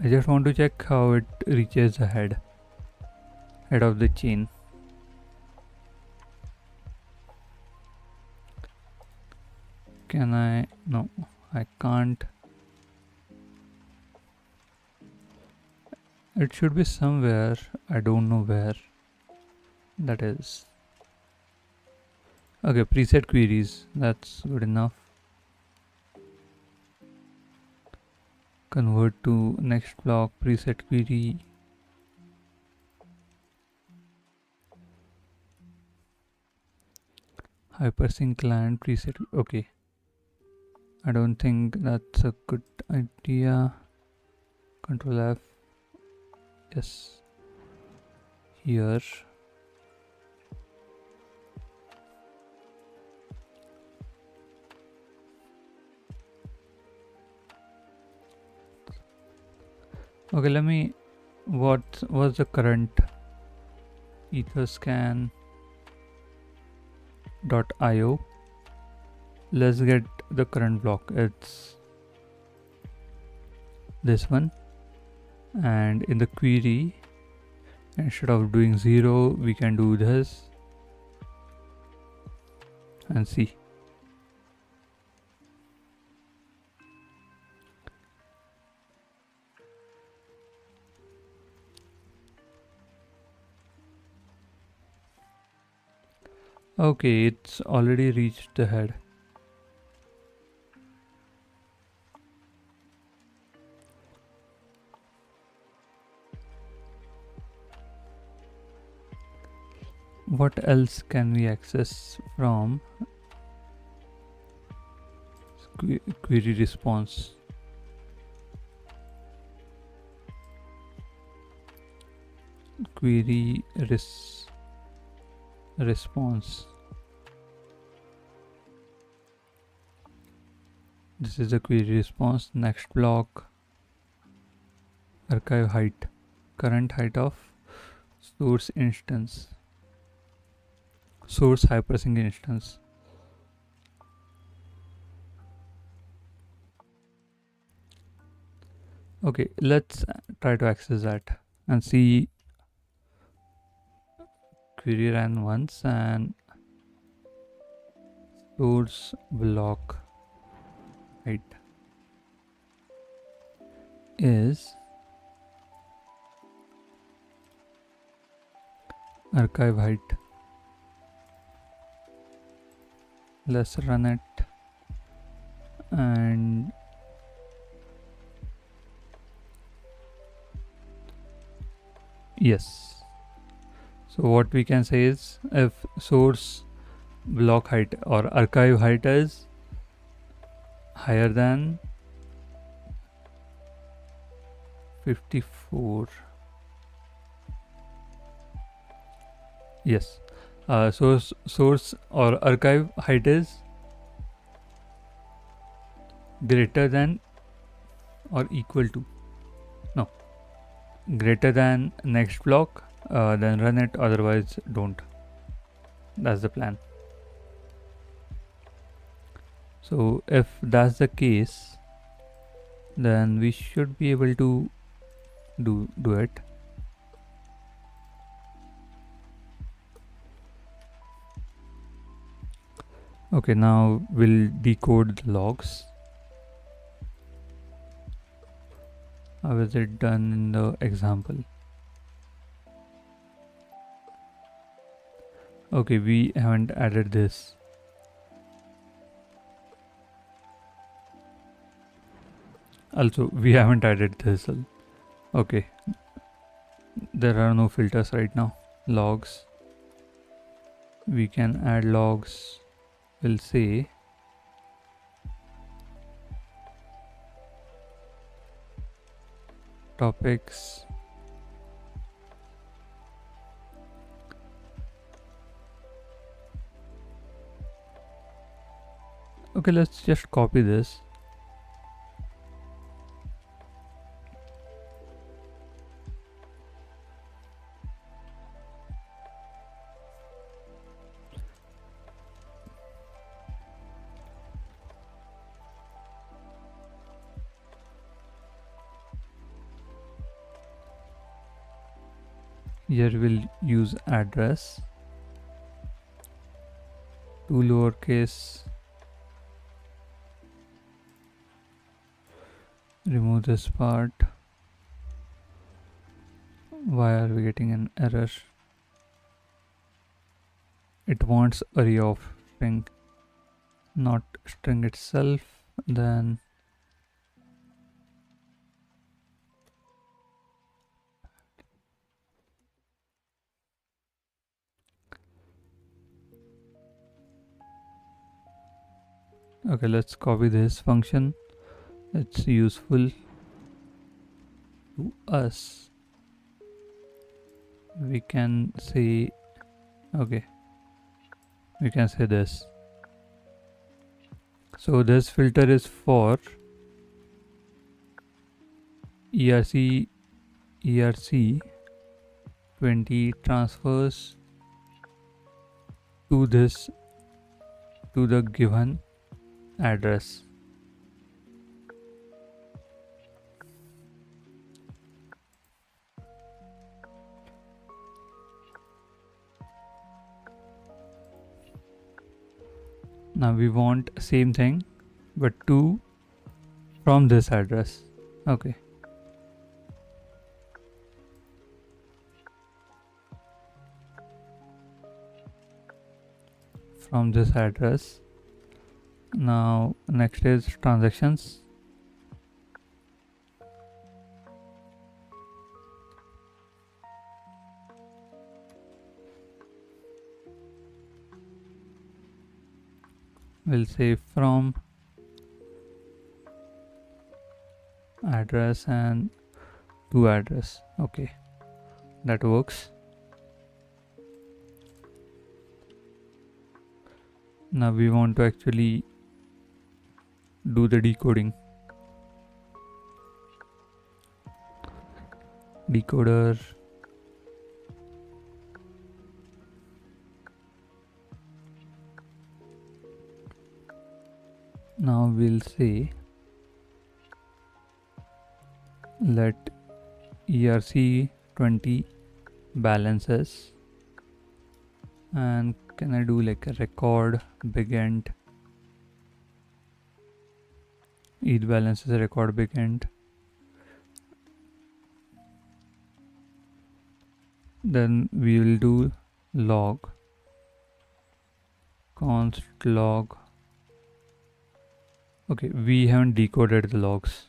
S1: I just want to check how it reaches the head of the chain. Can I? No, I can't. It should be somewhere. I don't know where that is. Okay, preset queries. That's good enough. Convert to next block, preset query. HyperSync client preset. Okay. I don't think that's a good idea. Control F. Yes. Here. Okay, let me. What was the current etherscan.io? Let's get the current block. It's this one, and in the query, instead of doing 0, we can do this and see. Okay, it's already reached the head. What else can we access from query response? Query response. This is the query response. Next block, archive height, current height of source instance, source HyperSync instance. Okay, let's try to access that and see. Query ran once and source block height is archive height. Let's run it and yes. So what we can say is, if source block height or archive height is higher than 54, yes, source or archive height is greater than or equal to, no, greater than next block, then run it, otherwise don't. That's the plan. So if that's the case, then we should be able to do it. Okay, now we'll decode the logs. How is it done in the example? Okay, we haven't added this. Also, we haven't added this. Okay, there are no filters right now. Logs. We can add logs. We'll say topics. Okay, let's just copy this. Here we'll use address, 2 lowercase, remove this part. Why are we getting an error? It wants array of string, not string itself. Then okay, let's copy this function. It's useful to us. We can say, okay, we can say this. So this filter is for ERC 20 transfers to this, to the given address. Now we want same thing but 2 from this address. Okay, from this address. Now next is transactions. We'll say from address and to address. Okay, that works. Now we want to actually do the decoding. Decoder. Now we'll say let ERC 20 balances, and can I do like a record begin? Each balance is a record begin. Then we will do log const log. Okay, we haven't decoded the logs.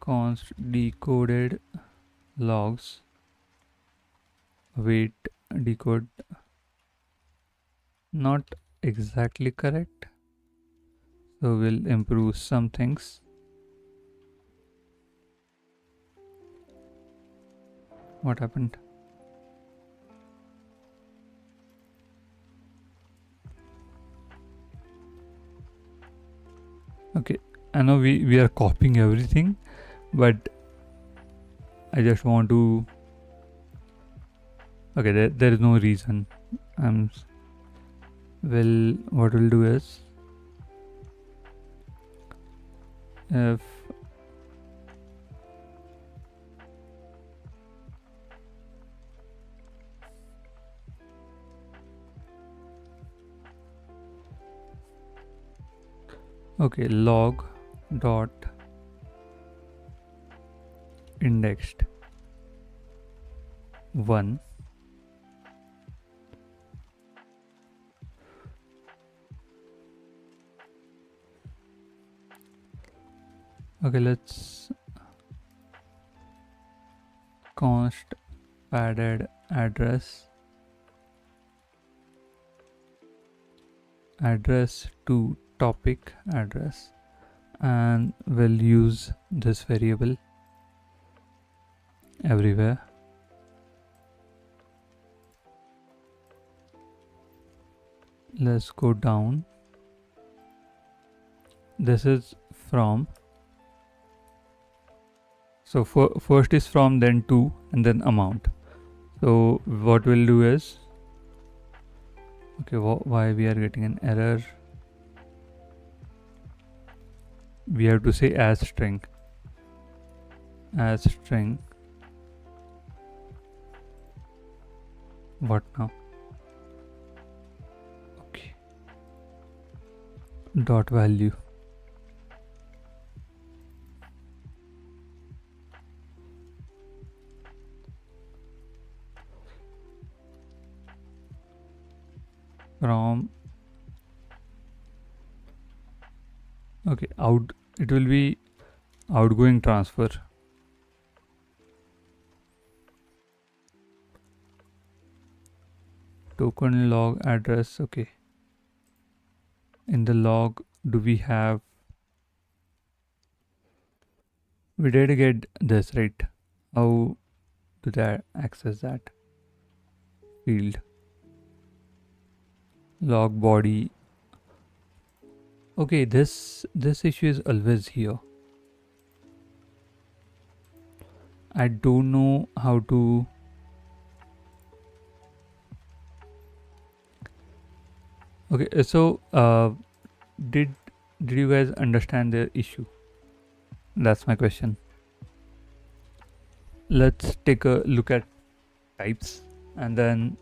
S1: Const decoded logs. Wait, decode. Not exactly correct. So we'll improve some things. What happened? Okay, I know we are copying everything, but I just want to. Okay, there is no reason. Well, what we'll do is if Okay, log dot indexed 1. Okay, let's const padded address to topic address, and we'll use this variable everywhere. Let's go down. This is from. So first is from, then to, and then amount. So what we'll do is, okay, why we are getting an error? We have to say as string. What now? Okay. Dot value. From. Okay, out. It will be outgoing transfer. Token log address. Okay. In the log, do we have? We did get this, right? How do I access that field? Log body. Okay, this issue is always here. I don't know how to. Okay, so did you guys understand the issue? That's my question. Let's take a look at types, and then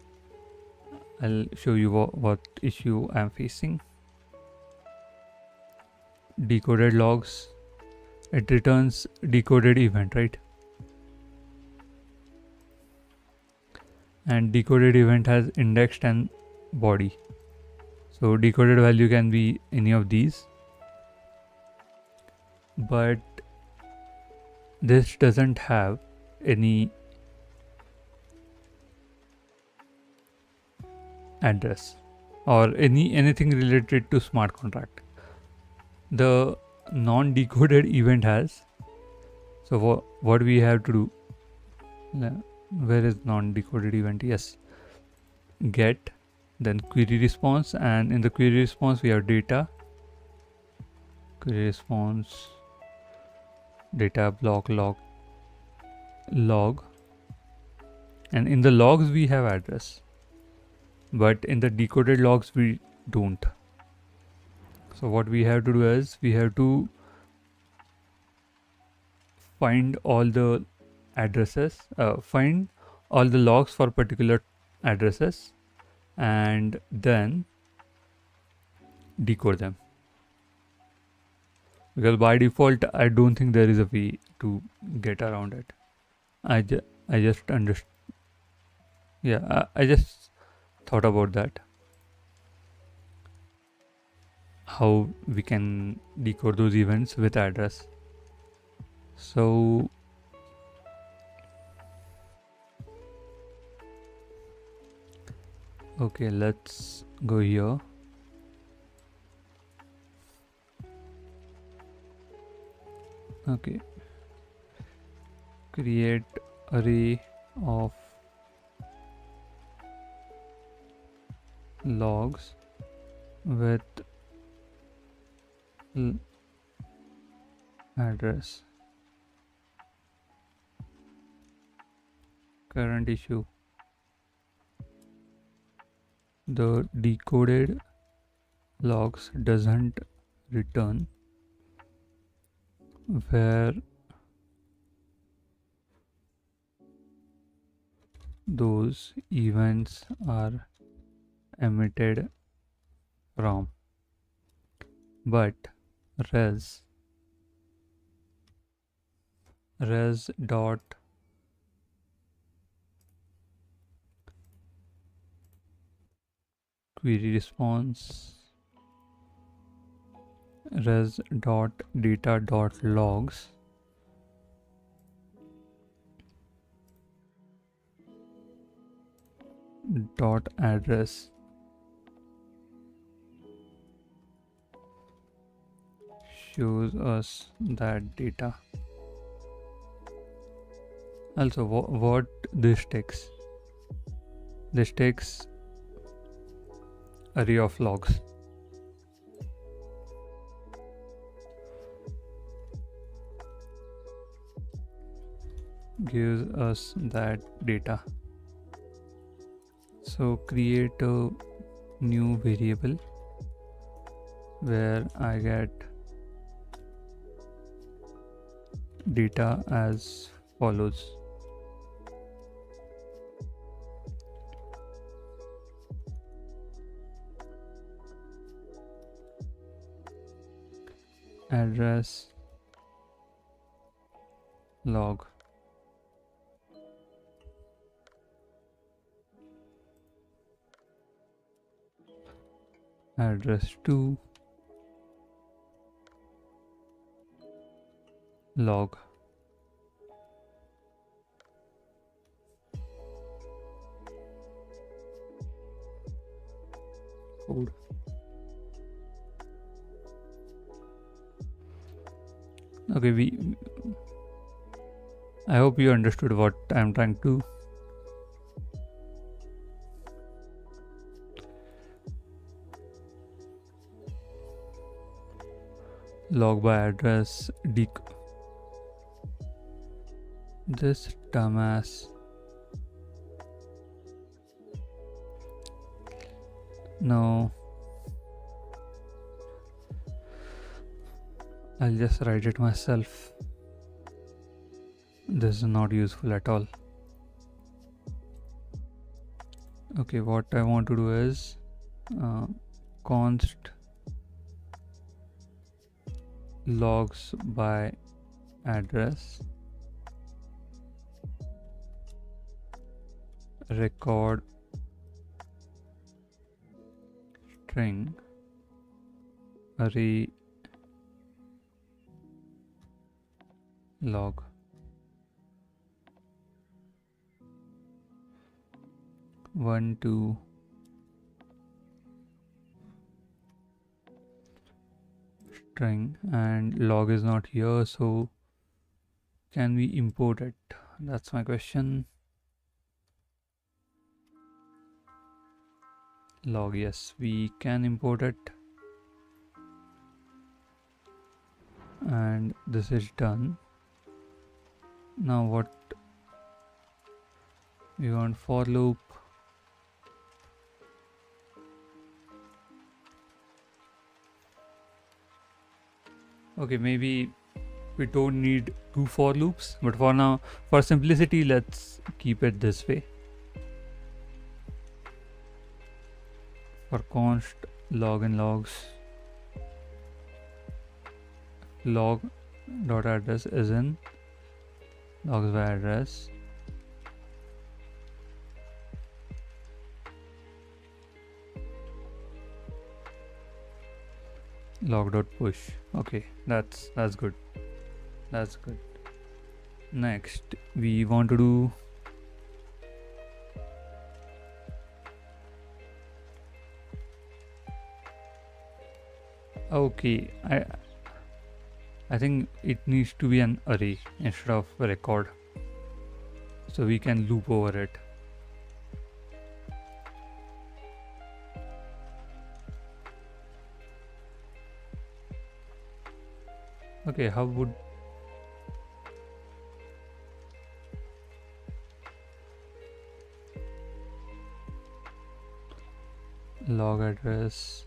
S1: I'll show you what issue I'm facing. Decoded logs. It returns decoded event, right? And decoded event has indexed and body. So decoded value can be any of these. But this doesn't have any address or anything related to smart contract. The non-decoded event has. So what we have to do? Where is non-decoded event? Yes, get, then query response, and in the query response we have data, query response, data block log, and in the logs we have address, but in the decoded logs we don't. So what we have to do is we have to find all the addresses, find all the logs for particular addresses, and then decode them, because by default I don't think there is a way to get around it. I just understand. Yeah, I just thought about that, how we can decode those events with address. So okay, let's go here. Okay, create array of logs with address. Current issue: the decoded logs doesn't return where those events are emitted from, but res dot query response, res dot data dot logs, dot address shows us that data. Also, what this takes? This takes array of logs. Gives us that data. So create a new variable where I get data as follows. Address log, address to log. Code. Okay, I hope you understood what I'm trying to. Log by address this dumbass. No, I'll just write it myself. This is not useful at all. Okay, what I want to do is const logs by address record string array log. One, two, string, and log is not here, so can we import it? That's my question. Log, yes, we can import it, and this is done. Now what we want? For loop. Okay, maybe we don't need two for loops, but for now, for simplicity, let's keep it this way. For const log and logs, log dot address is in logs by address. Log dot push. Okay, that's good. That's good. Next, we want to do okay. I think it needs to be an array instead of a record, so we can loop over it. Okay, how would log address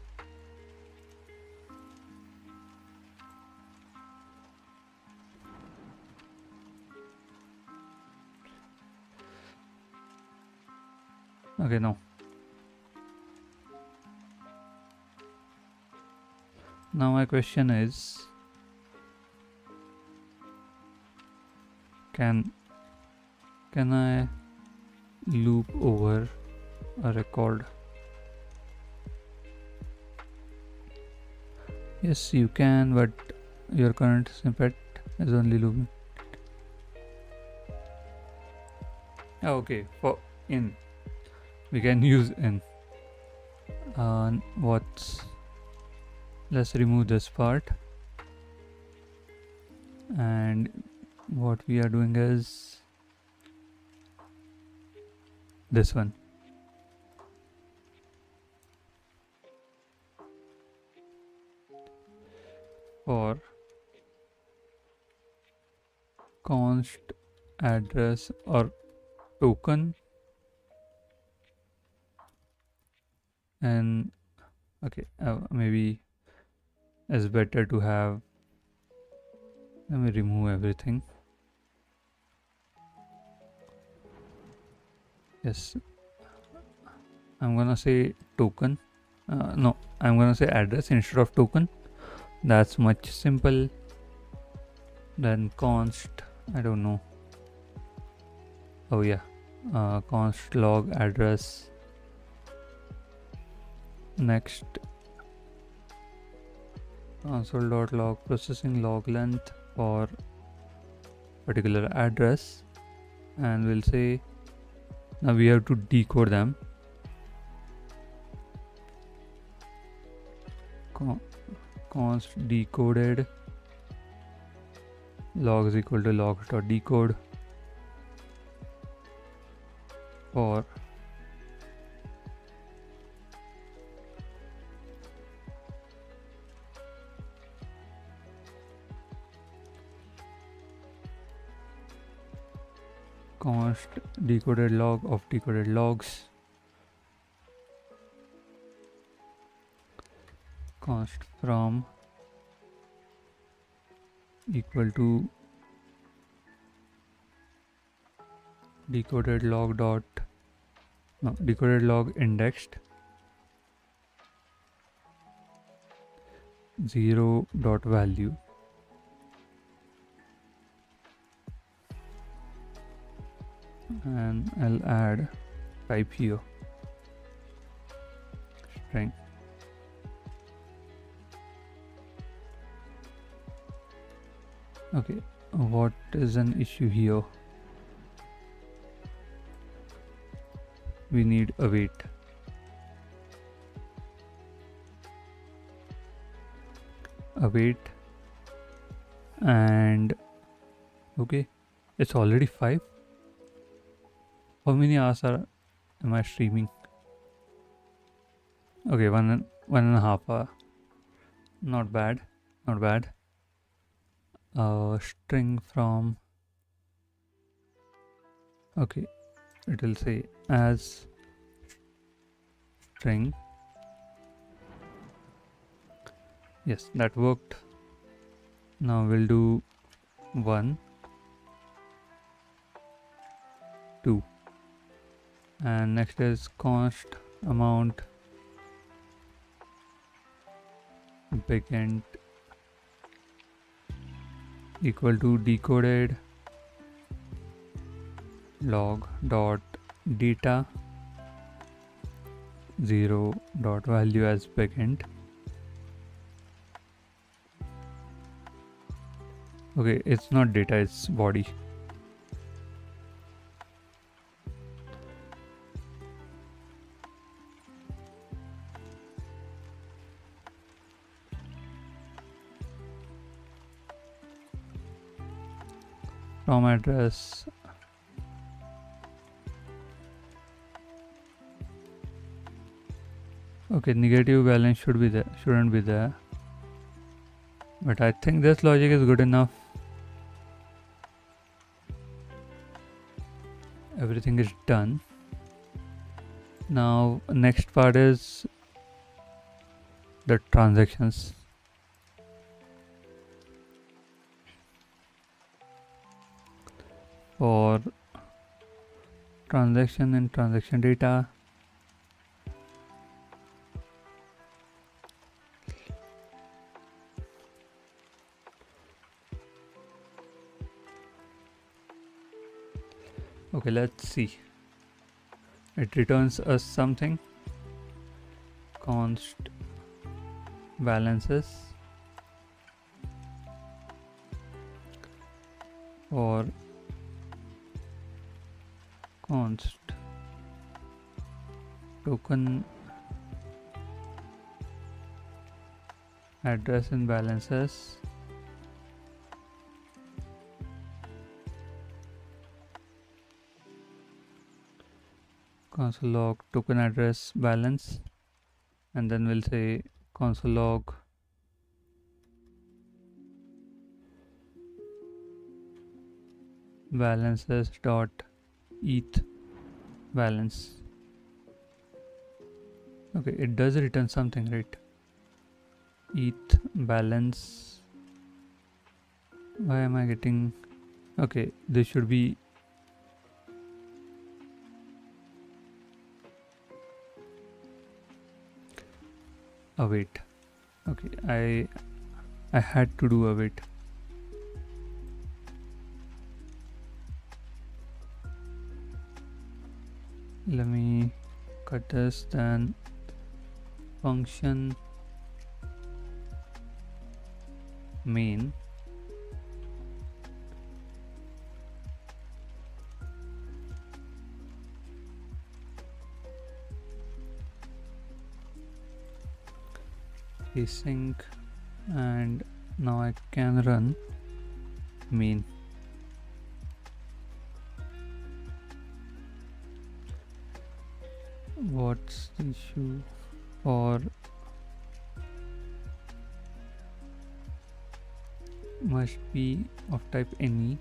S1: no, Now my question is, can I loop over a record? Yes, you can, but your current snippet is only looping. Okay, for in we can use in. Let's remove this part, and what we are doing is this one. For const address or token, and okay, maybe it's better to have, let me remove everything. Yes, I'm gonna say token. No, I'm gonna say address instead of token. That's much simple. Then const, I don't know. Oh yeah, const log address. Next, console.log processing log length for particular address, and we'll say now we have to decode them. Const decoded log is equal to logs.decode for const decoded log of decoded logs, const from equal to decoded log decoded log indexed 0 dot value, and I'll add type here string. Okay, what is an issue here? We need await. And okay, it's already 5. How many hours am I streaming? Okay, one and a half hour. Not bad. String from, okay, it will say as string. Yes, that worked. Now we'll do 1, 2, and next is const amount begin equal to decoded log dot data 0 dot value as backend. Okay, it's not data, it's body. From address, okay, negative balance shouldn't be there, but I think this logic is good enough. Everything is done. Now next part is the transactions. For transaction and transaction data, Okay, let's see. It returns us something. Const balances or const token address and balances. Console log token address balance, and then we'll say console log balances dot eth balance. Okay, it does return something, right? Eth balance. Why am I getting? Okay, this should be. Await. Okay, I had to do await. Let me cut this. Then function main async, and now I can run main. What's the issue? Or must be of type any,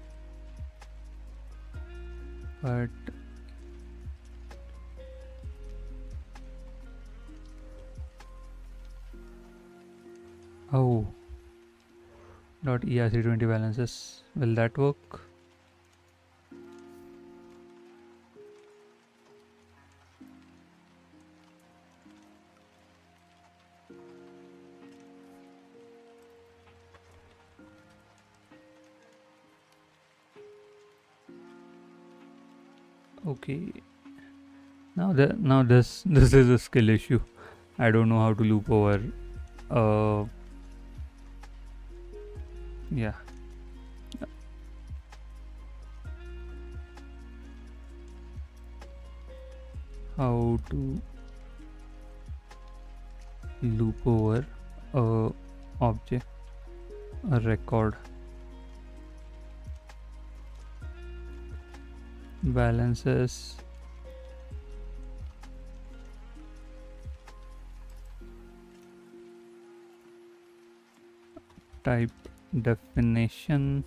S1: but oh, dot ERC20 balances. Will that work? Okay. Now this is a skill issue. I don't know how to loop over. Yeah. How to loop over a object, a record. Balances type definition.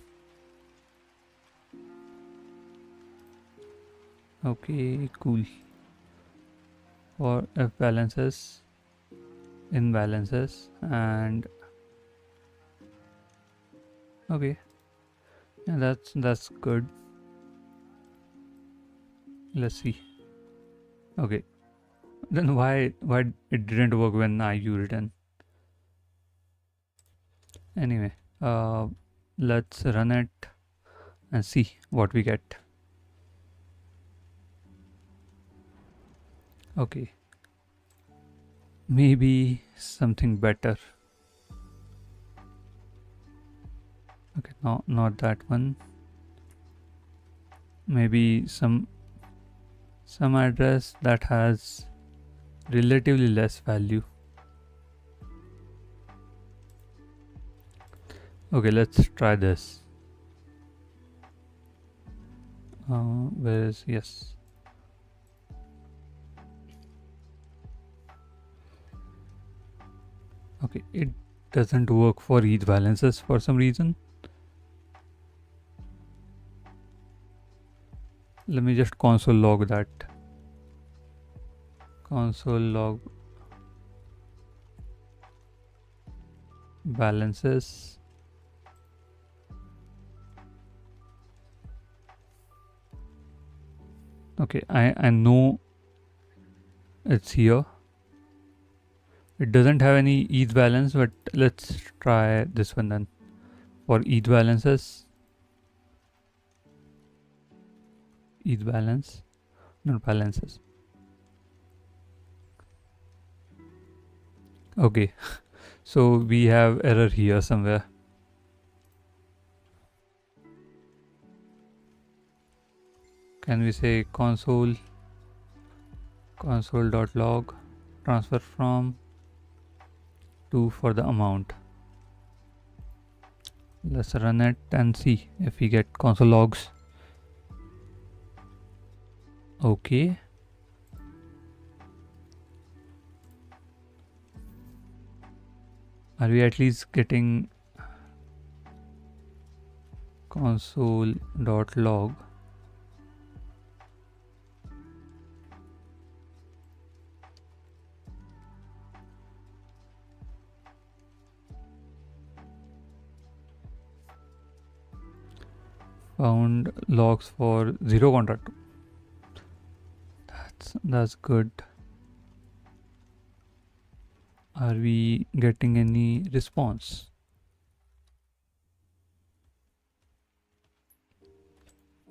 S1: Okay, cool. For if balances, imbalances, and okay, yeah, that's good. Let's see. Okay, then why it didn't work when I used it? Anyway, let's run it and see what we get. Okay, maybe something better. Okay, no, not that one. Maybe some address that has relatively less value. Okay, let's try this. Where is, yes. Okay, it doesn't work for each balances for some reason. Let me just console log that. Console log balances. Okay, I know it's here. It doesn't have any ETH balance, but let's try this one then. For ETH balances, ETH balance, not balances. Okay, so we have error here somewhere. Can we say console.log transfer from to for the amount? Let's run it and see if we get console logs. Okay. Are we at least getting console.log? Found logs for 0 contract. That's good. Are we getting any response?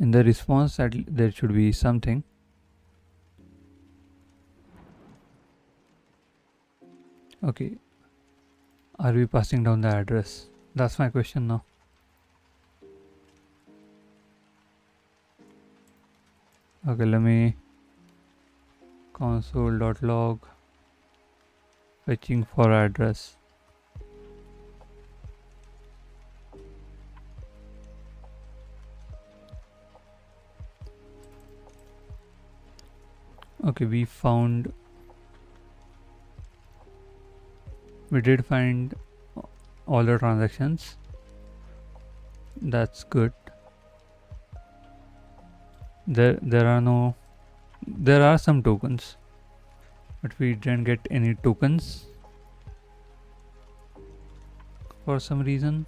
S1: In the response, there should be something. Okay. Are we passing down the address? That's my question now. Okay, let me console.log fetching for address. Okay, we did find all the transactions. That's good. There are some tokens, but we didn't get any tokens for some reason.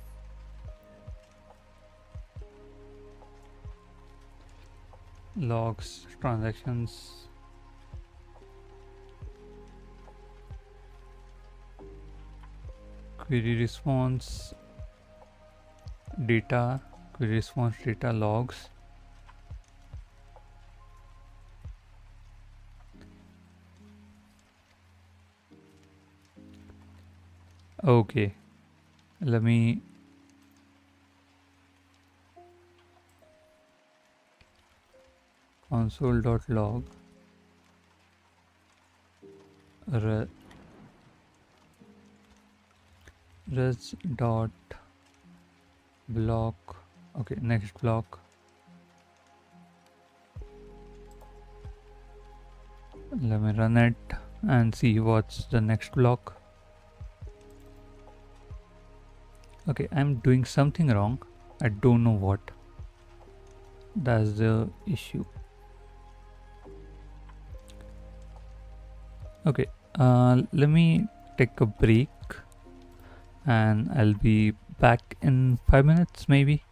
S1: Logs, transactions. Query response data, query response data logs. Okay, let me console.log res dot block. Okay, next block. Let me run it and see what's the next block. Okay, I'm doing something wrong. I don't know what. That's the issue. Okay, let me take a break and I'll be back in 5 minutes maybe.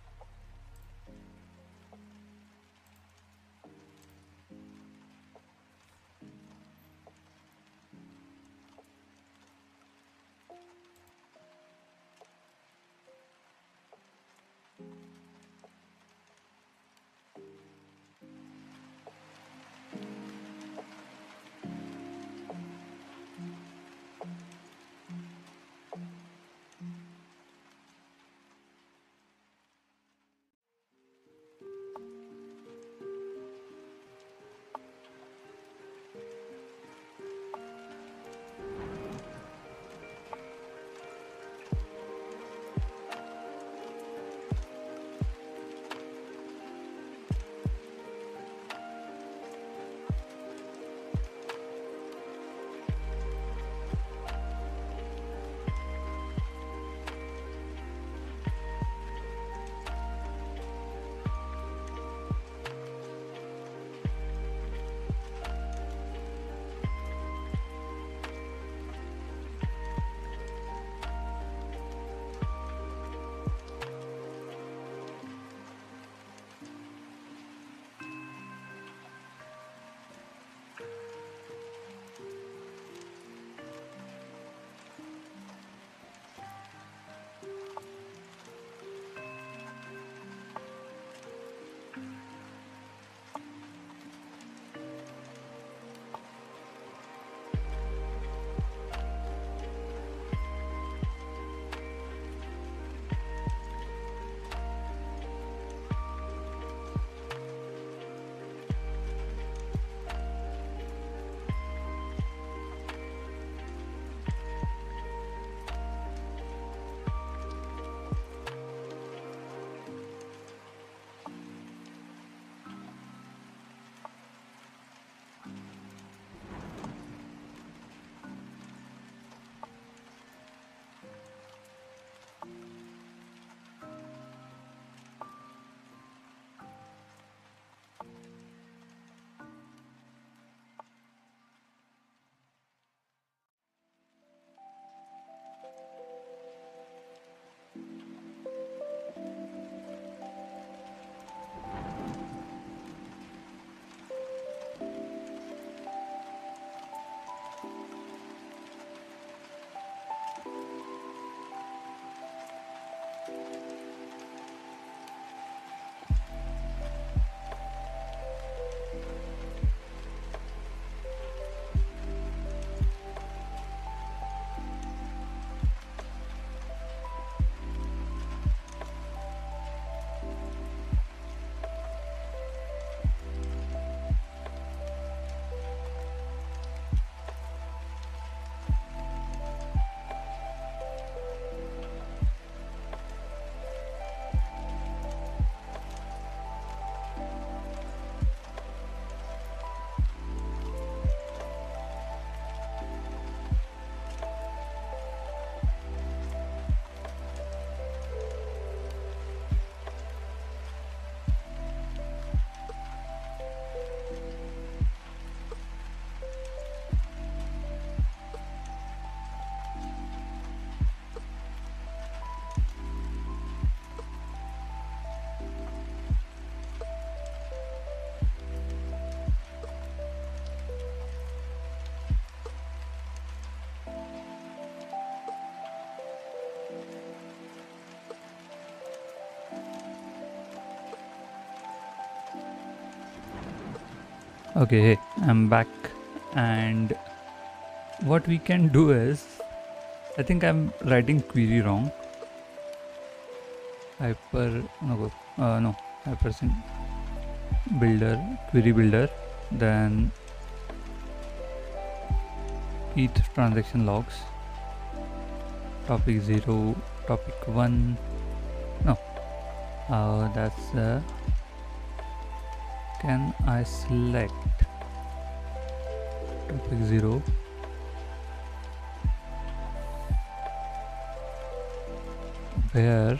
S1: Okay, hey, I'm back, and what we can do is, I think I'm writing query wrong. No, HyperSync builder, query builder, then each transaction logs, topic 0, topic 1, no, that's can I select topic 0, where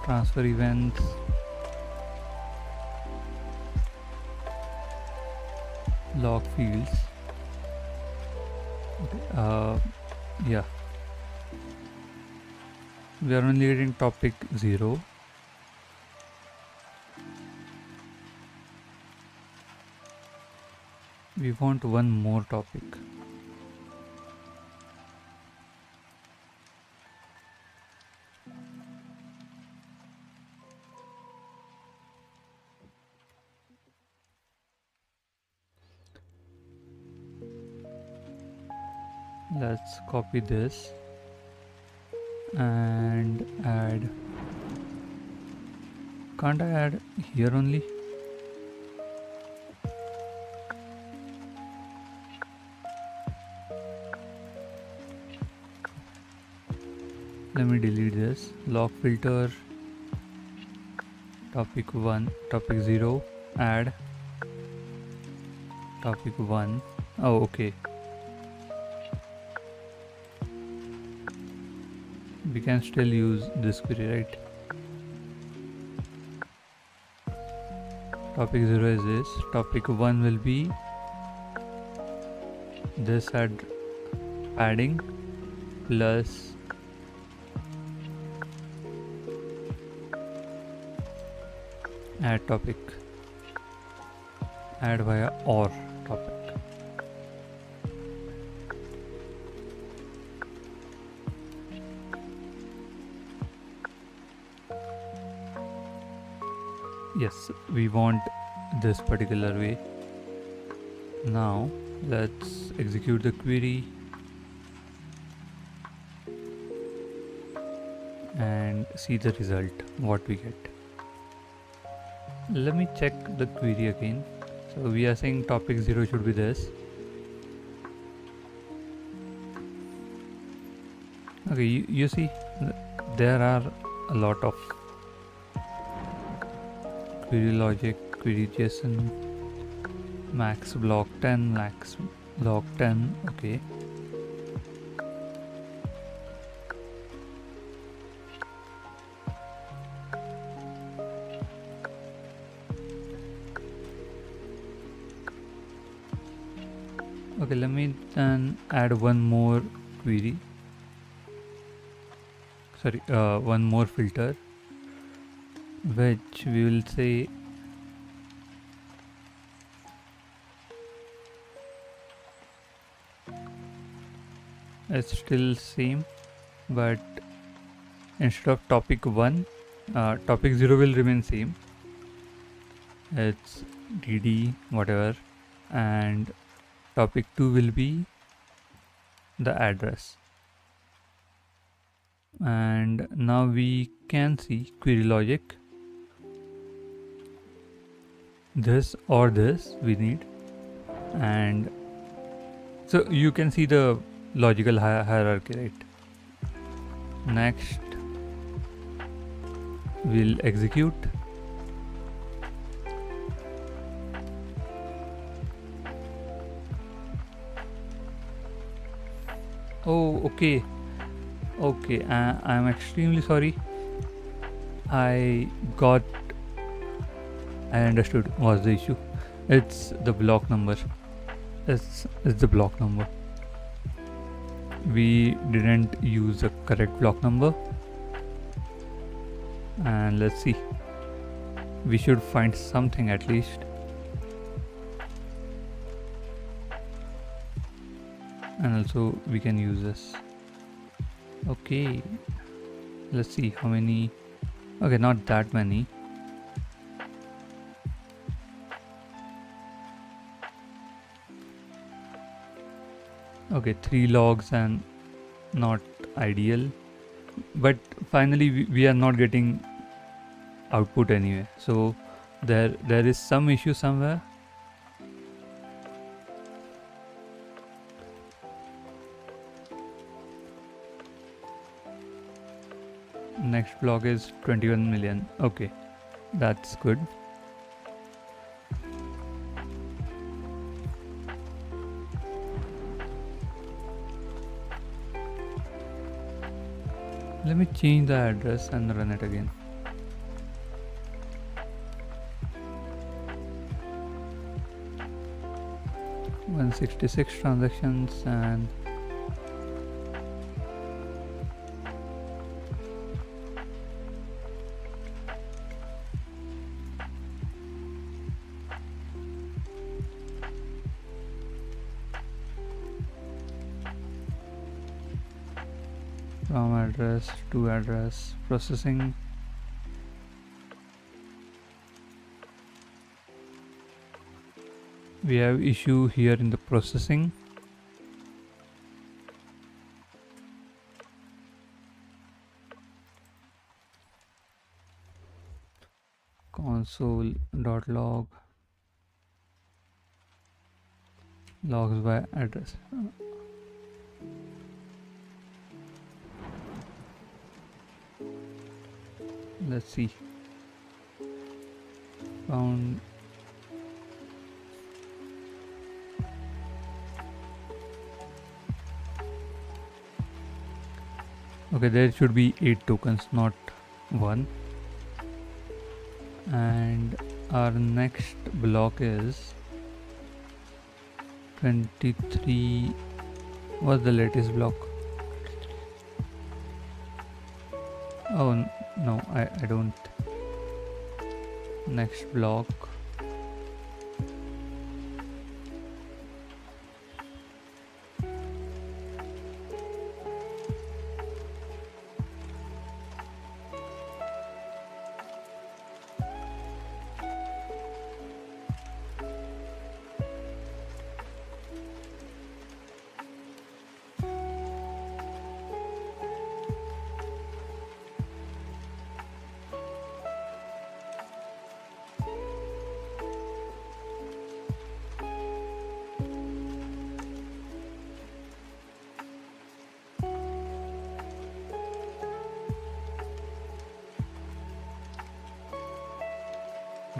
S1: transfer events log fields. Okay, yeah, we are only getting topic 0. We want one more topic. Let's copy this and add. Can't I add here only? Let me delete this. Log filter, topic 1, topic 0, add topic 1. Oh, okay. We can still use this query, right? Topic 0 is this. Topic 1 will be this add padding plus add topic, add via or topic. Yes, we want this particular way. Now let's execute the query and see the result, what we get. Let me check the query again. So we are saying topic 0 should be this. Okay, you see there are a lot of query logic, query JSON, max block 10, max block 10. Okay, okay, let me then add one more query, sorry, one more filter, which we will say it's still same, but instead of topic 1, topic 0 will remain same. It's dd whatever, and topic 2 will be the address. And now we can see query logic, this or this we need, and so you can see the logical hierarchy, right? Next we'll execute. Oh, okay, I'm extremely sorry. I understood what's the issue. It's the block number. It's the block number. We didn't use the correct block number, and let's see, we should find something at least. And also we can use this. Okay, let's see how many Okay, not that many. Okay, 3 logs and not ideal. But finally we are not getting output anyway. So there is some issue somewhere. Next block is 21 million. Okay, that's good. Let me change the address and run it again. $166 transactions and from address to address processing. We have issue here in the processing. Console.log logs by address. Let's see. Found. Okay, there should be 8 tokens, not 1. And our next block is 23. What's the latest block? Oh no, I don't. Next block.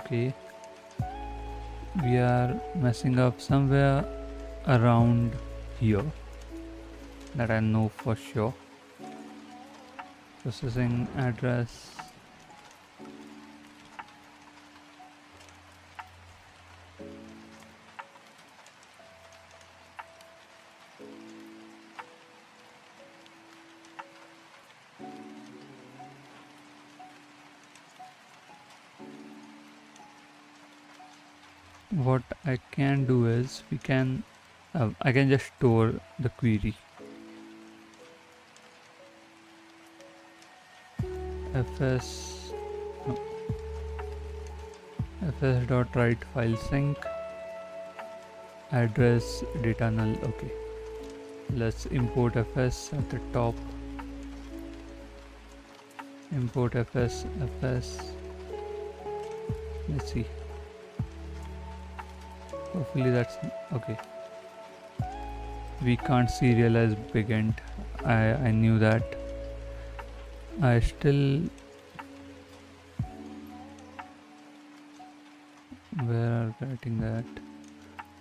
S1: Okay, we are messing up somewhere around here, that I know for sure. Processing address. What I can do is I can just store the query. fs no, fs.write file sync address data null. Okay, let's import fs at the top. Import fs. Let's see. Hopefully that's okay. We can't serialize bigint. I knew that. I still. Where are we writing that?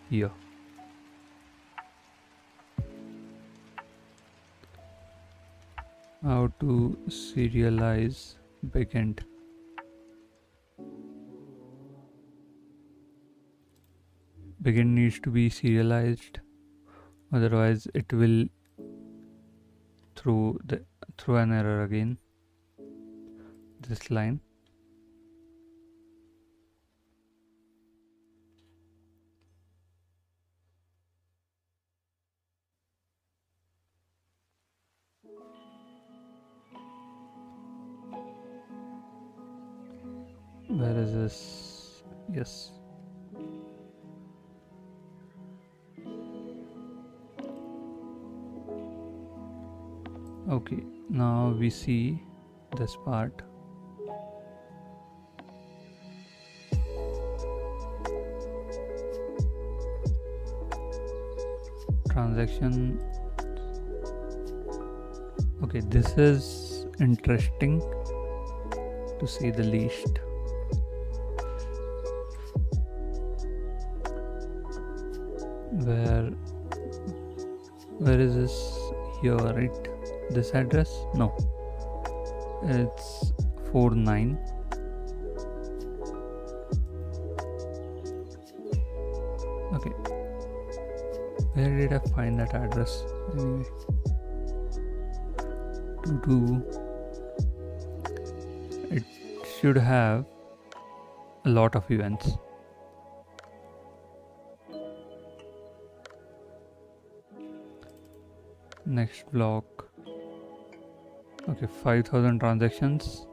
S1: Here. How to serialize bigint. Bigint needs to be serialized, otherwise it will throw an error again. This line. Where is this? Yes. Okay, now we see this part. Transaction. Okay, this is interesting to say the least. Where is this? Here, right? This address? No, it's 49. Okay, where did I find that address anyway? 22. It should have a lot of events. Next block. Okay, 5,000 transactions.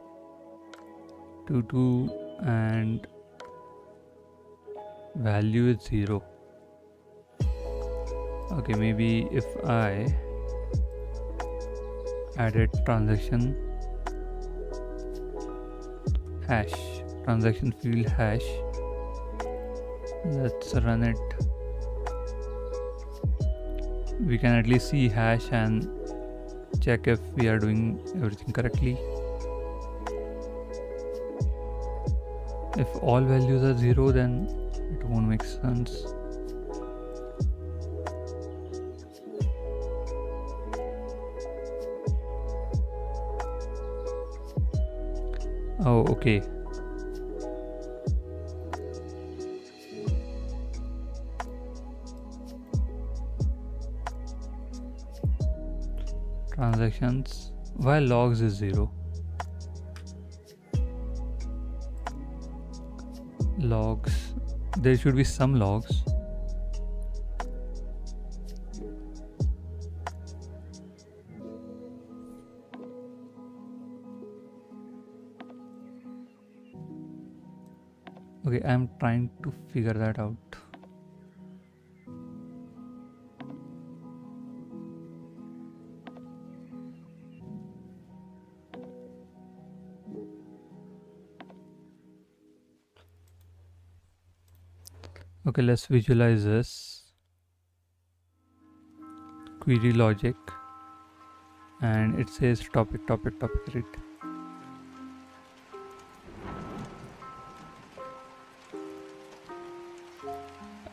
S1: 22 and value is 0. Okay, maybe if I added transaction hash, transaction field hash, let's run it. We can at least see hash and check if we are doing everything correctly. If all values are 0, then it won't make sense. Oh, okay. Transactions. Why logs is 0? Logs. There should be some logs. Okay, I'm trying to figure that out. Okay, let's visualize this. Query logic, and it says topic, read.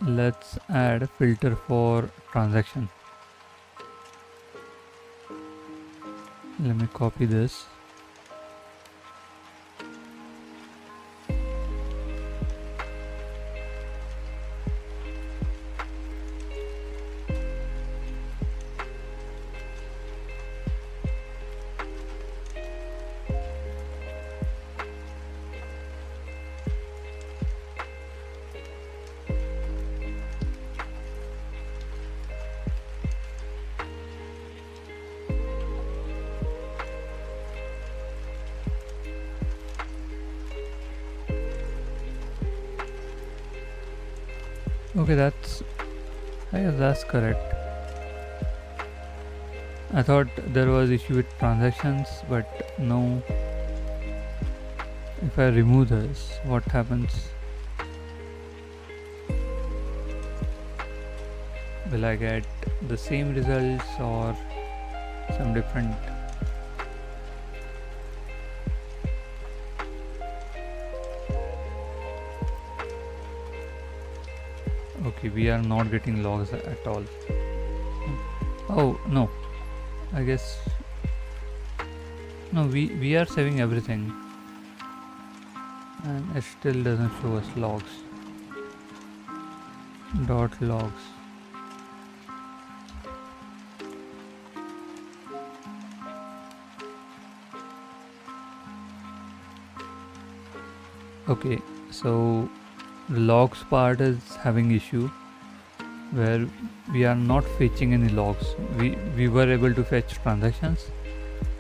S1: Let's add a filter for transaction. Let me copy this. Okay, that's correct. I thought there was issue with transactions, but no. If I remove this, what happens? Will I get the same results or some different? Okay, we are not getting logs at all. Oh no, I guess no, we are saving everything and it still doesn't show us logs. Dot logs. Okay, so the logs part is having issue where we are not fetching any logs. We were able to fetch transactions,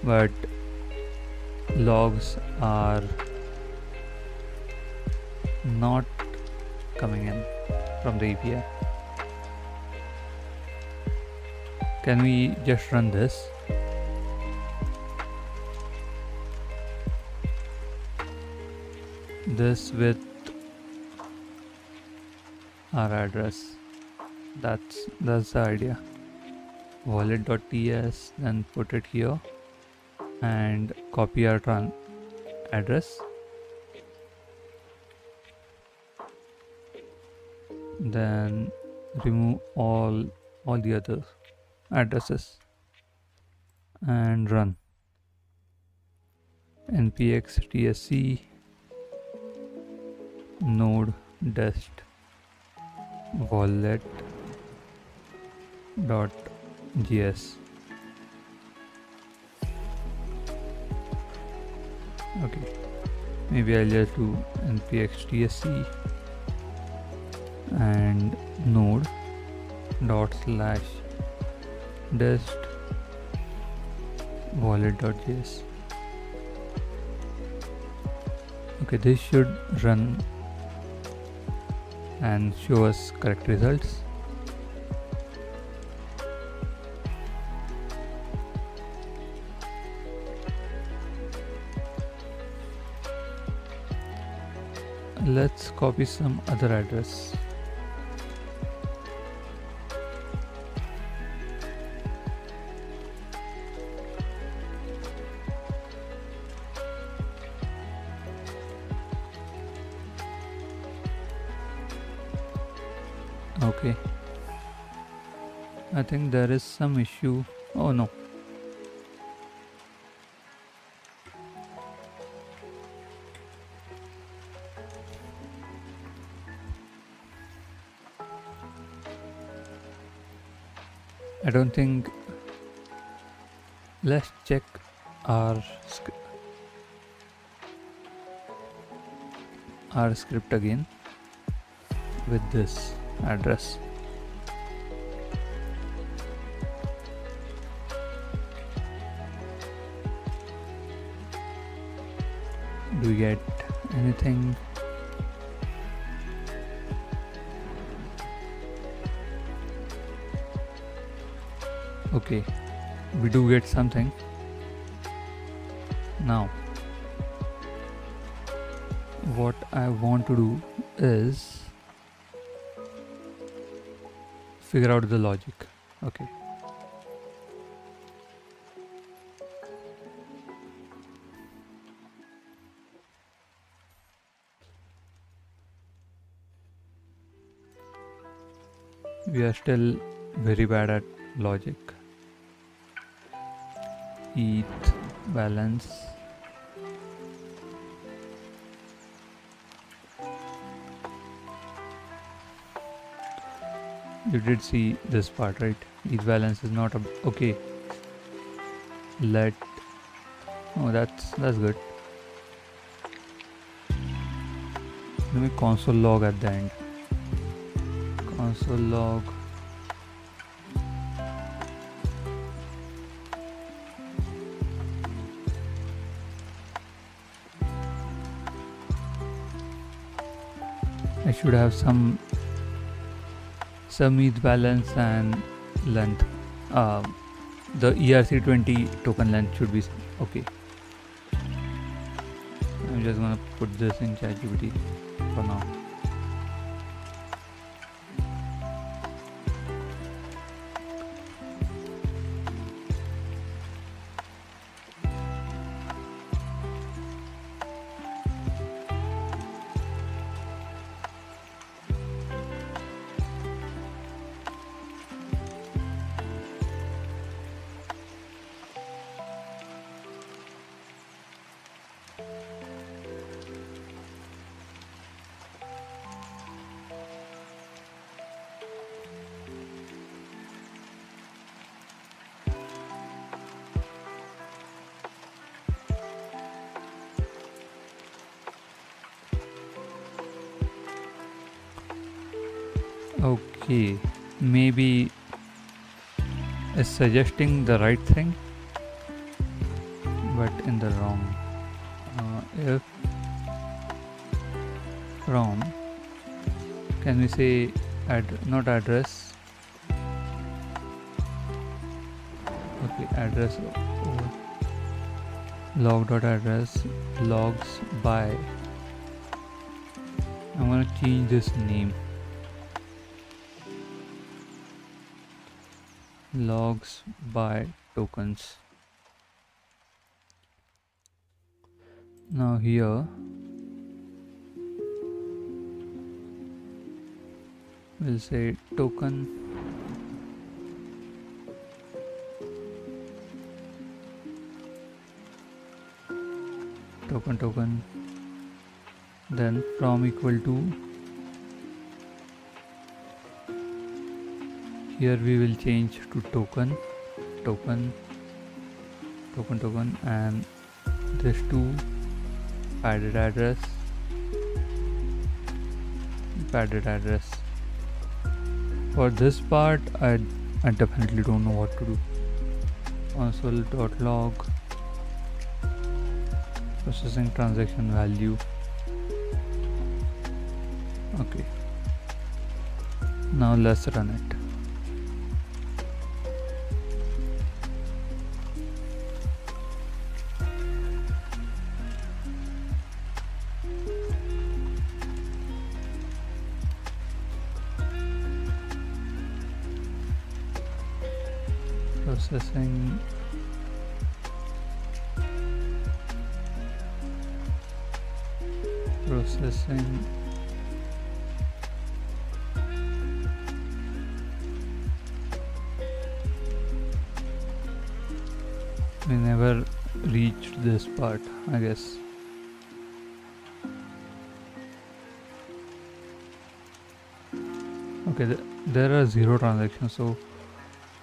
S1: but logs are not coming in from the API. Can we just run this? This with our address. That's the idea. Wallet.ts, then put it here and copy our address. Then remove all the other addresses and run npx tsc node dest wallet.js. Okay, maybe I'll just do npx tsc and node dot slash dest wallet.js. Okay, this should run and show us correct results. Let's copy some other address. Okay, I think there is some issue. Oh no. I don't think. Let's check our script again with this address. Do we get anything? Okay, we do get something. Now, what I want to do is figure out the logic. Okay. We are still very bad at logic. ETH balance. You did see this part, right? ETH balance is not a okay. Oh, that's good. Let me console log at the end. Console log. I should have some ETH balance and length. The ERC20 token length should be okay. I'm just gonna put this in ChatGPT for now. Okay, maybe it's suggesting the right thing but in the wrong. If from, can we say not address, okay, address log.address logs by, I'm gonna change this name, logs by tokens. Now here we'll say token token, then from equal to, here we will change to token, and this to padded address. For this part, I definitely don't know what to do. Console.log processing transaction value. Okay, now let's run it. Processing we never reached this part, I guess. Okay, there are 0 transactions, so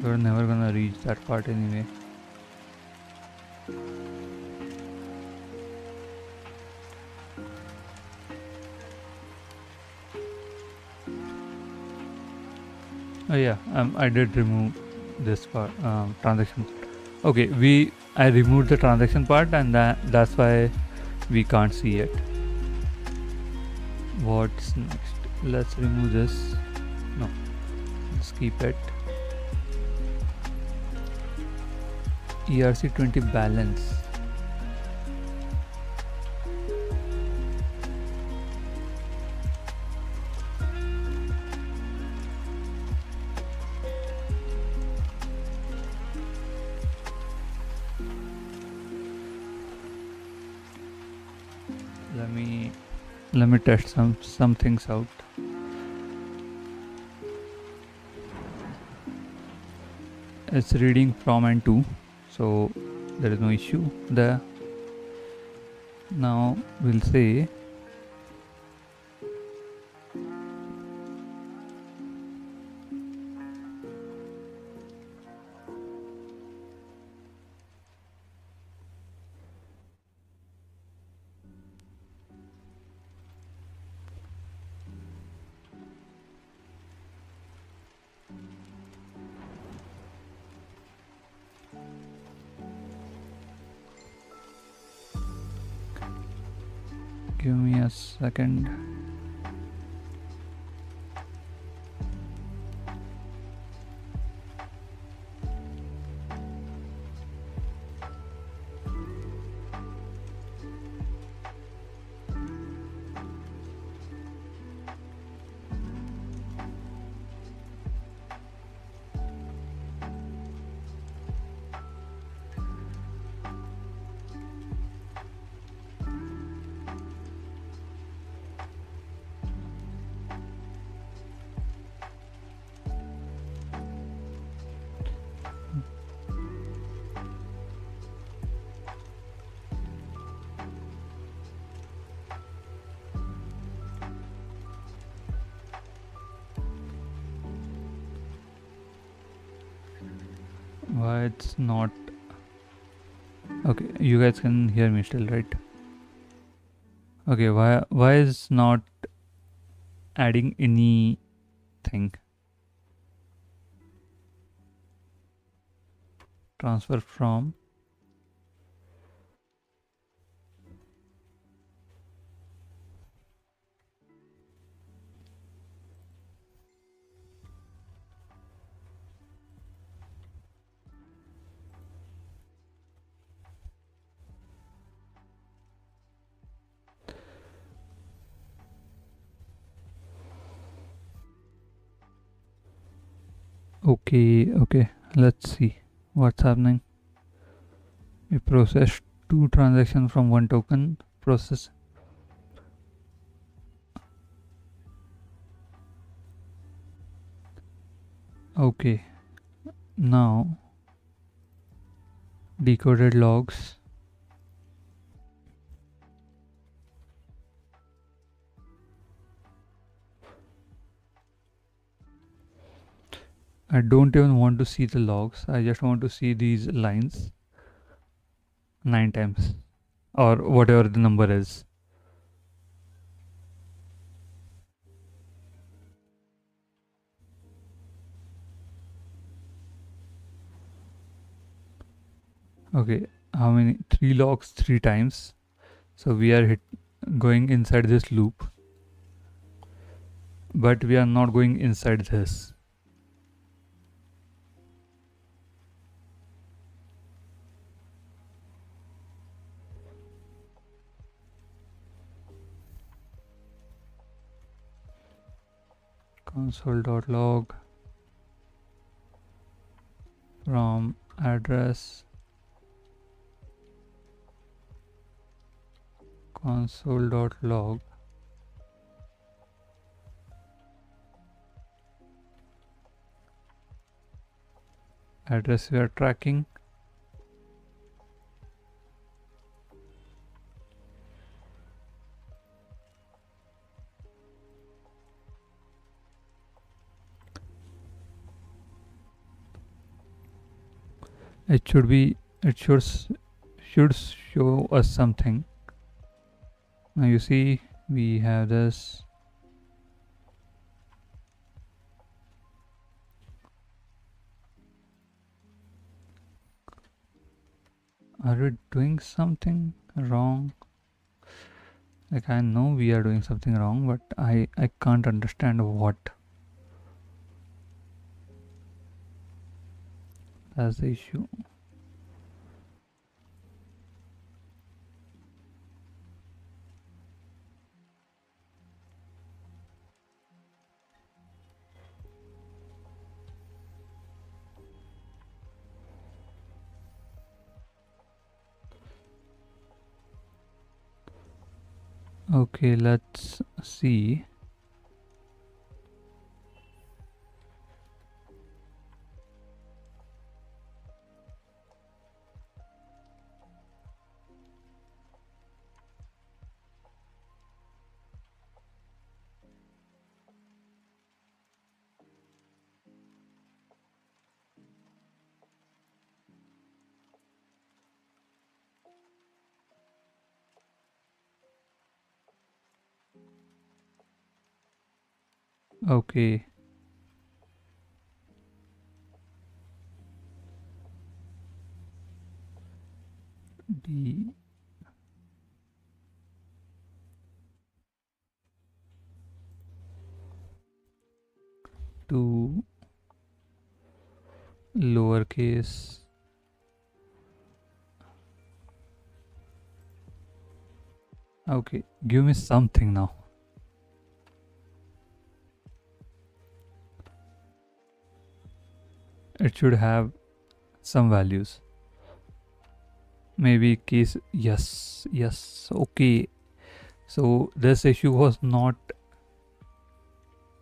S1: we're never gonna reach that part anyway. Oh yeah, I did remove this part, transaction. Okay, I removed the transaction part, and that's why we can't see it. What's next? Let's remove this. No, let's keep it. ERC20 balance. Let me test some things out. It's reading from and to, so there is no issue there. Now we'll say give me a second. Why it's not okay? You guys can hear me still, right? Okay, why is not adding anything? Transfer from Okay, let's see what's happening. We processed two transactions from one token process. Okay, now decoded logs. I don't even want to see the logs. I just want to see these lines 9 times or whatever the number is. Okay, how many? 3 logs 3 times. So we are going inside this loop, but we are not going inside this. Console.log from address console.log address we are tracking. It should be, it should show us something. Now you see we have this. Are we doing something wrong? Like, I know we are doing something wrong, but I can't understand what. That's the issue. Okay, let's see. Okay. D to lowercase okay, give me something now. It should have some values. Maybe case, yes, okay. So this issue was not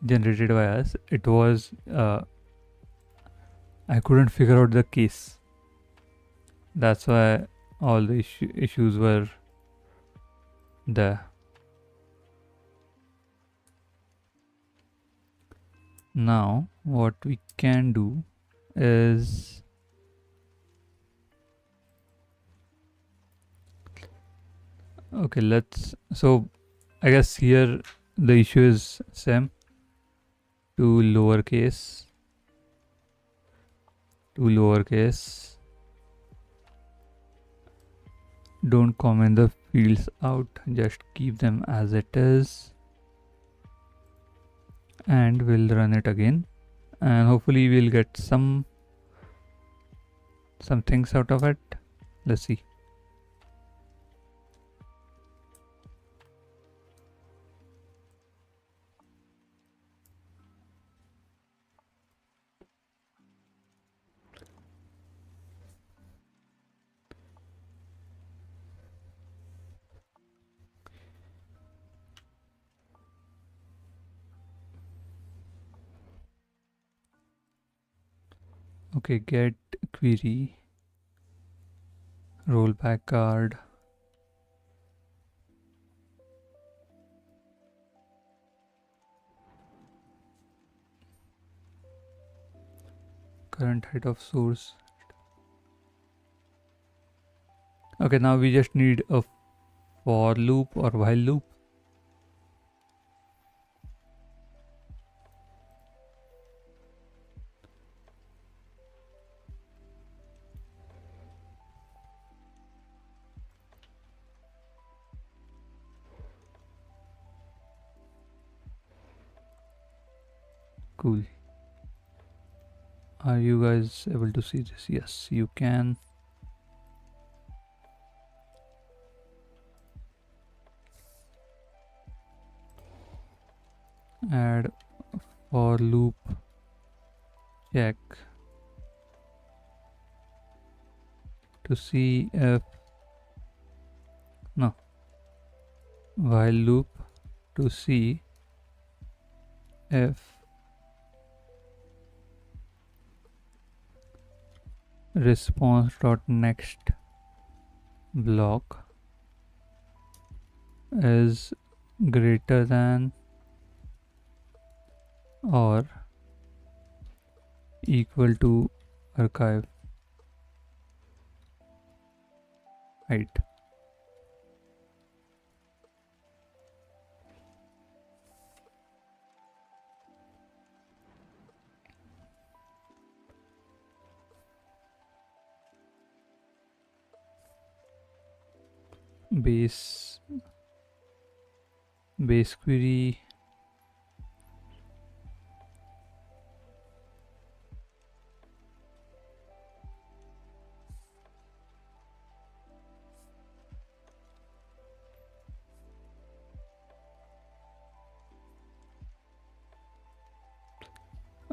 S1: generated by us. It was I couldn't figure out the case. That's why all the issues were there. Now what we can do is okay, let's, so I guess here the issue is same to lowercase don't comment the fields out, just keep them as it is, and we'll run it again, and hopefully we'll get some things out of it. Let's see. Okay, get query, rollback card. Current height of source. Okay, now we just need a for loop or while loop. Cool. Are you guys able to see this? Yes, you can. Add for loop check to see if no while loop to see if response.next block is greater than or equal to archive height. Base query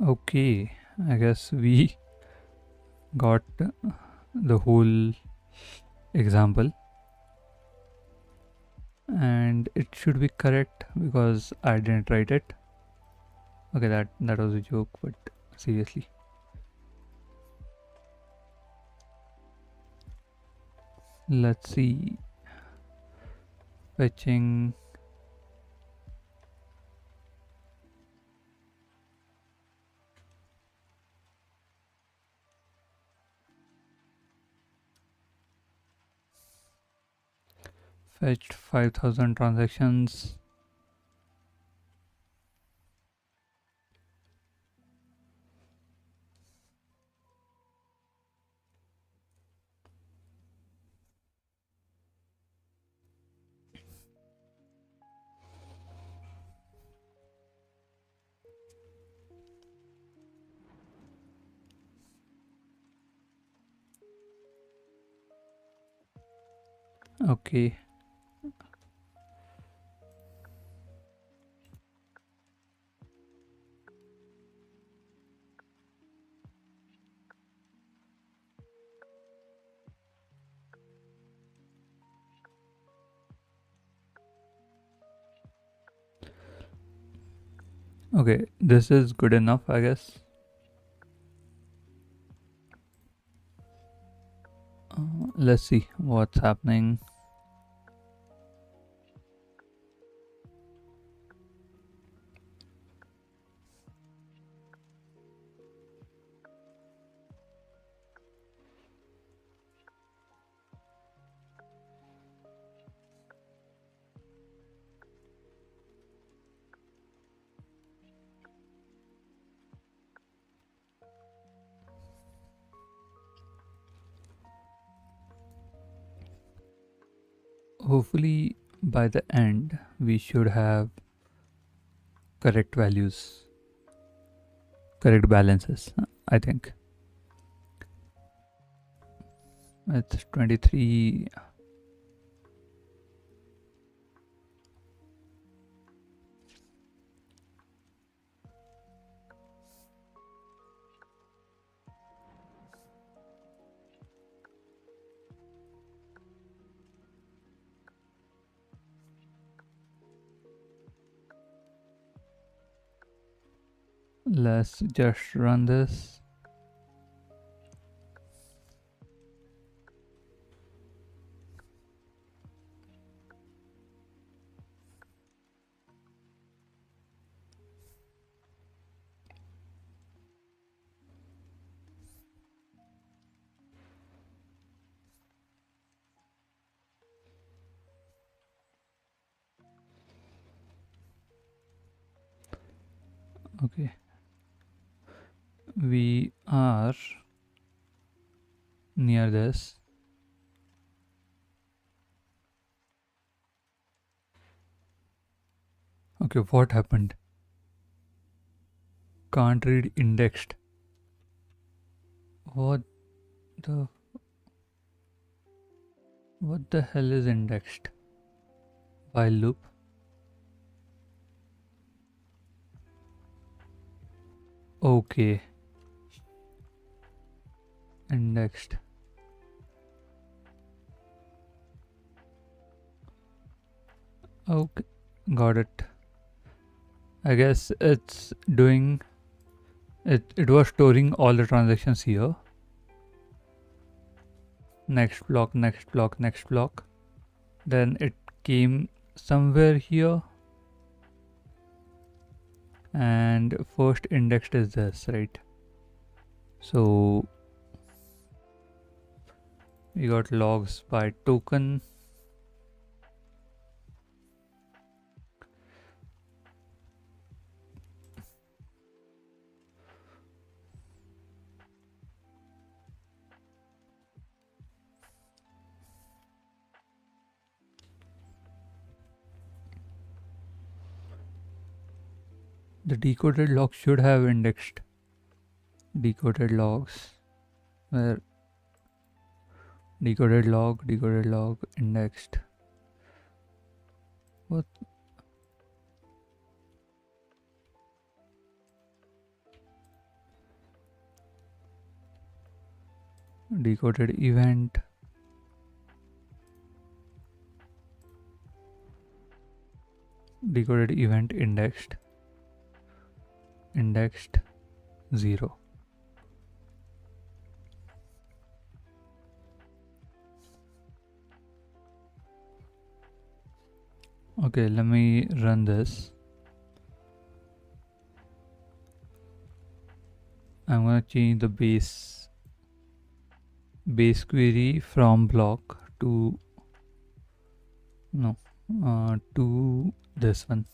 S1: okay, I guess we got the whole example and it should be correct because I didn't write it. Okay, that was a joke, but seriously. Let's see. Fetching. Fetched 5,000 transactions. Okay. Okay, this is good enough, I guess. Let's see what's happening. Hopefully, by the end, we should have correct values, correct balances, I think. It's 23. Let's just run this. Okay, we are near this. Okay, what happened? Can't read indexed. What the what the hell is indexed? While loop. Okay, indexed. Okay, got it. I guess it's doing it. It was storing all the transactions here. Next block, next block, next block. Then it came somewhere here, and first indexed is this, right? So we got logs by token. The decoded log should have indexed decoded logs. Where decoded log, indexed. What? Decoded event. Decoded event indexed. Indexed 0. Okay, let me run this. I'm gonna change the base query from block to to this one.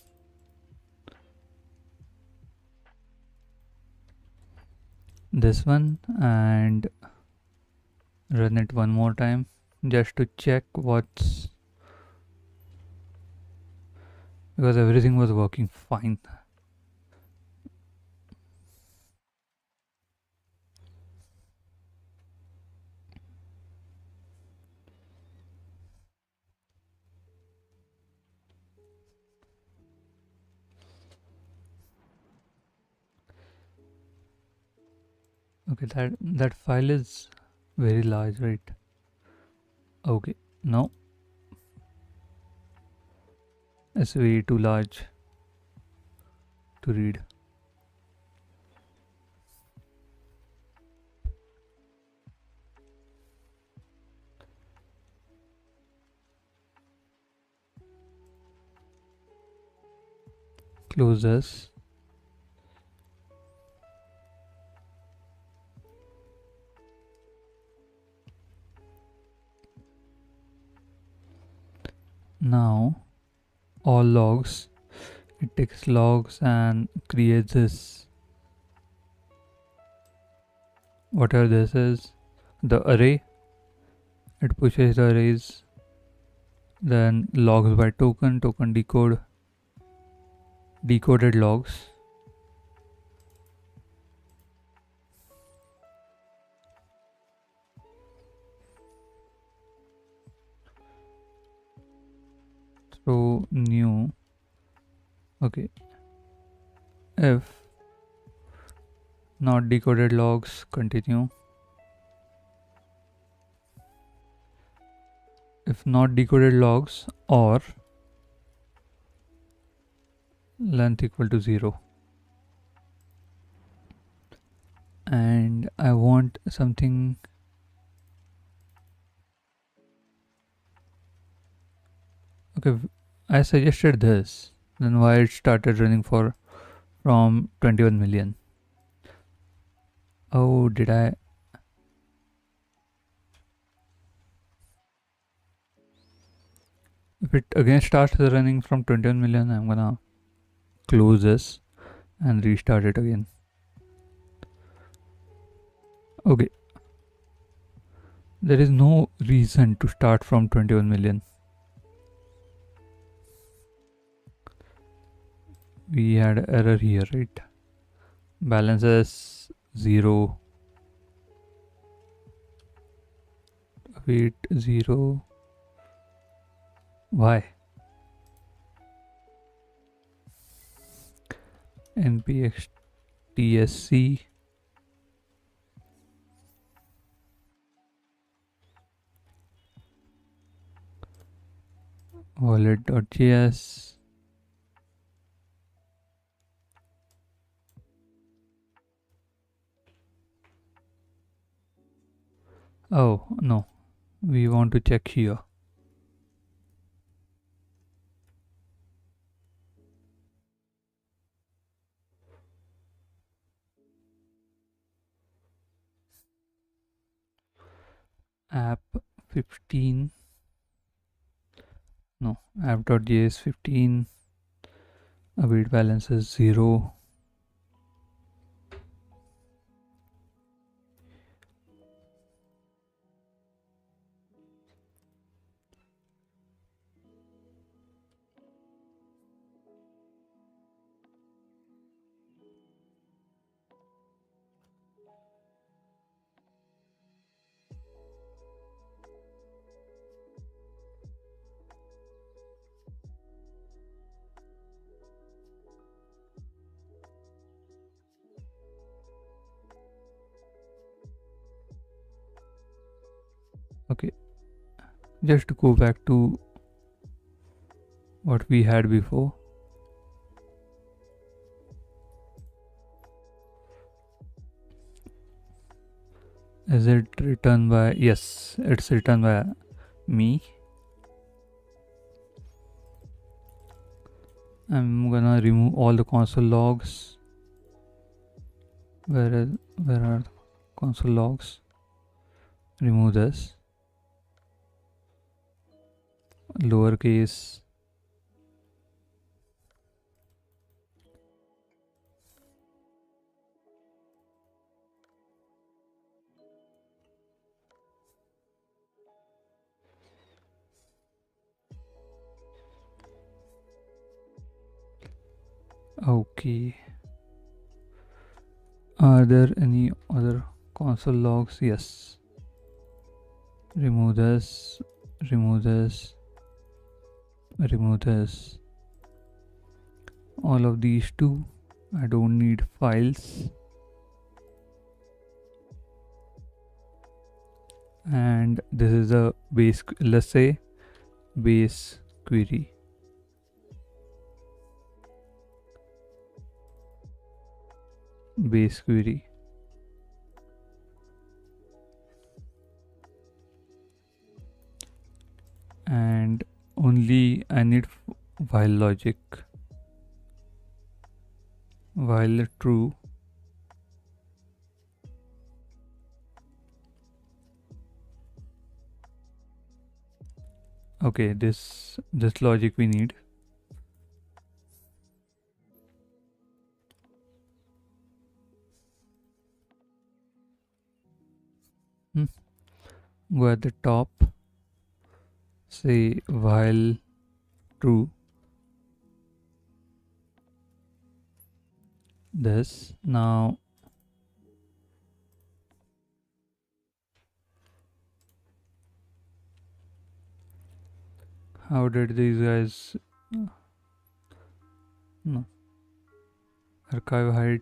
S1: This one, and run it one more time just to check what's, because everything was working fine. Okay, that file is very large, right? Okay, no, it's way too large to read. Close this. Now all logs, it takes logs and creates this, whatever this is, the array. It pushes the arrays, then logs by token, decoded logs. So new. Okay, if not decoded logs, continue. If not decoded logs, or length equal to 0. And I want something. Okay, I suggested this, then why it started running from 21 million? Oh, did I? If it again starts running from 21 million, I'm gonna close this and restart it again. Okay, there is no reason to start from 21 million. We had error here, right? Balance is 0. Wait, 0. Why? npx.tsc wallet.js. Oh no, we want to check here. App 15. No, app.js 15. Await balance is 0. Okay, just to go back to what we had before. Is it written by? Yes, it's written by me. I'm gonna remove all the console logs. Where are the console logs? Remove this. Lowercase. Okay. Are there any other console logs? Yes. Remove this. Remove this. Remove this. All of these two. I don't need files. And this is a base, let's say base query. Base query. And only I need while logic. While true. Okay, this logic we need. Go at the top, say while true. This now how did these guys no archive height.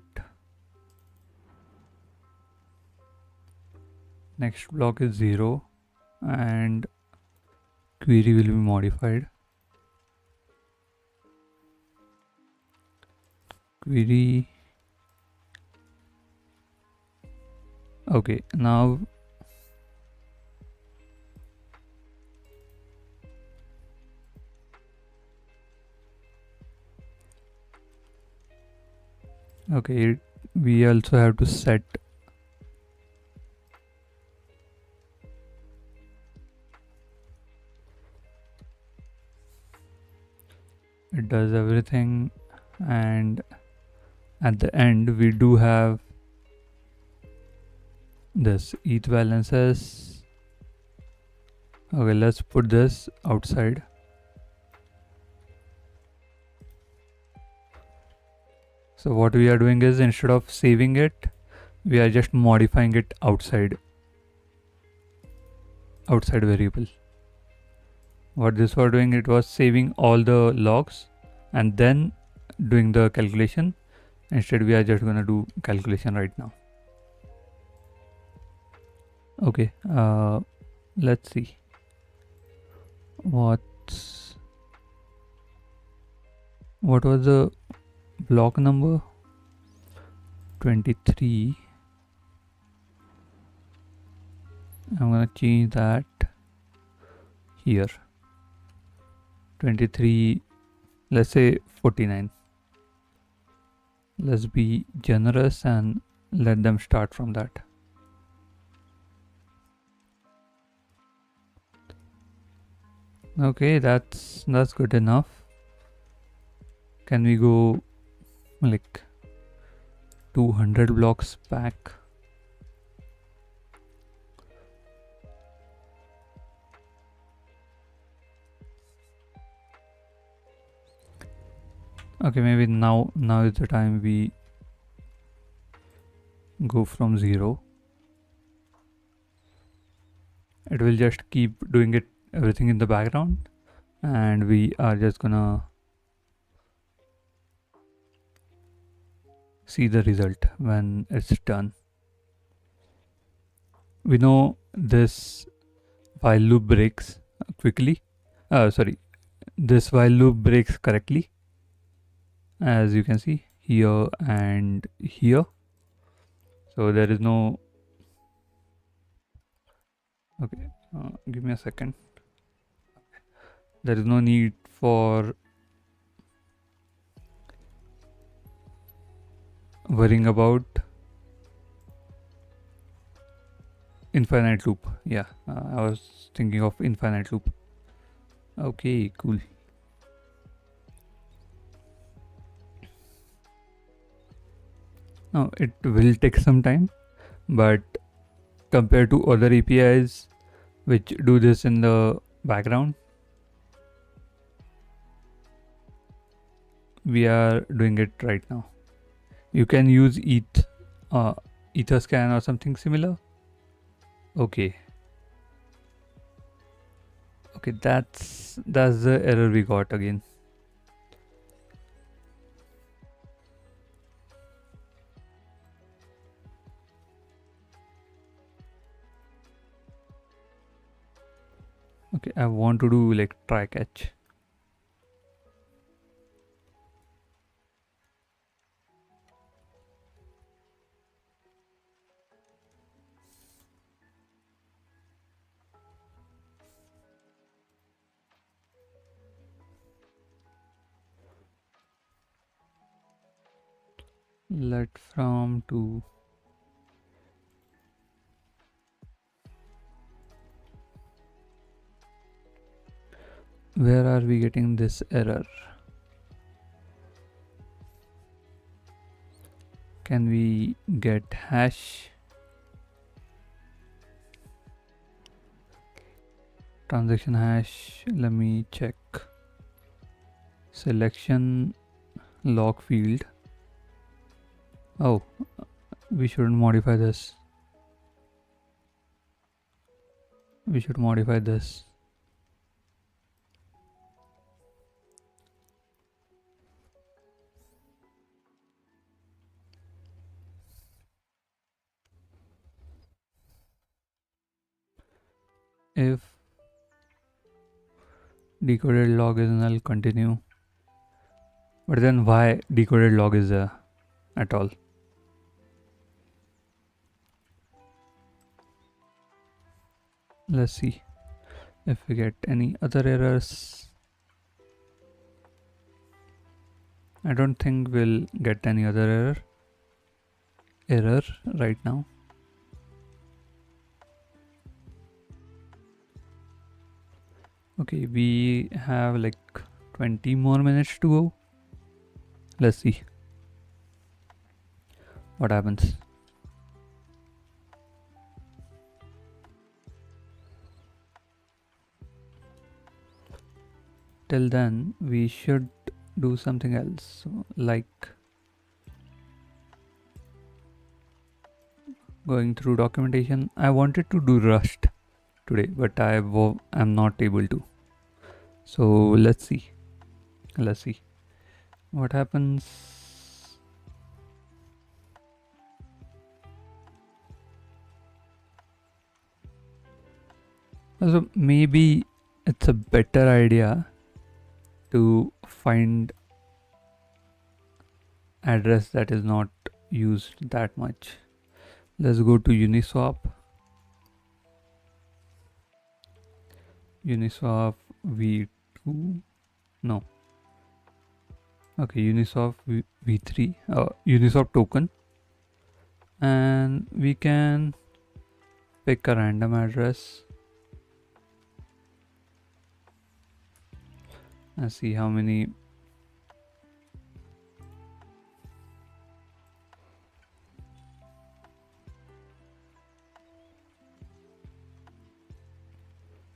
S1: Next block is 0 and query will be modified. Query. Okay, now okay, we also have to set it does everything and at the end we do have this ETH balances. Okay, let's put this outside. So what we are doing is, instead of saving it, we are just modifying it outside variable. What this was doing, it was saving all the logs and then doing the calculation. Instead we are just gonna do calculation right now. Okay, let's see what was the block number. 23. I'm gonna change that here. 23, let's say 49. Let's be generous and let them start from that. Okay, that's good enough. Can we go like 200 blocks back? Okay, maybe now is the time we go from 0. It will just keep doing it, everything in the background, and we are just gonna see the result when it's done. We know this while loop breaks quickly. This while loop breaks correctly, as you can see here and here. So there is no, okay, give me a second. There is no need for worrying about infinite loop. Yeah, I was thinking of infinite loop. Okay, cool. Now it will take some time, but compared to other APIs which do this in the background, we are doing it right now. You can use Etherscan or something similar. Okay, that's the error we got again. Okay, I want to do like try catch. Let from to where are we getting this error? Can we get hash transaction hash? Let me check. Selection log field. Oh, we shouldn't modify this. We should modify this. If decoded log is null, continue. But then why decoded log is there at all? Let's see if we get any other errors. I don't think we'll get any other error right now. Okay, we have like 20 more minutes to go. Let's see. what happens. Till then, we should do something else, like going through documentation. I wanted to do Rust today, but I'm not able to. So let's see. Let's see what happens. So maybe it's a better idea to find address that is not used that much. Let's go to Uniswap v2. No. Okay, Uniswap v3. Uniswap token. And we can pick a random address and see how many.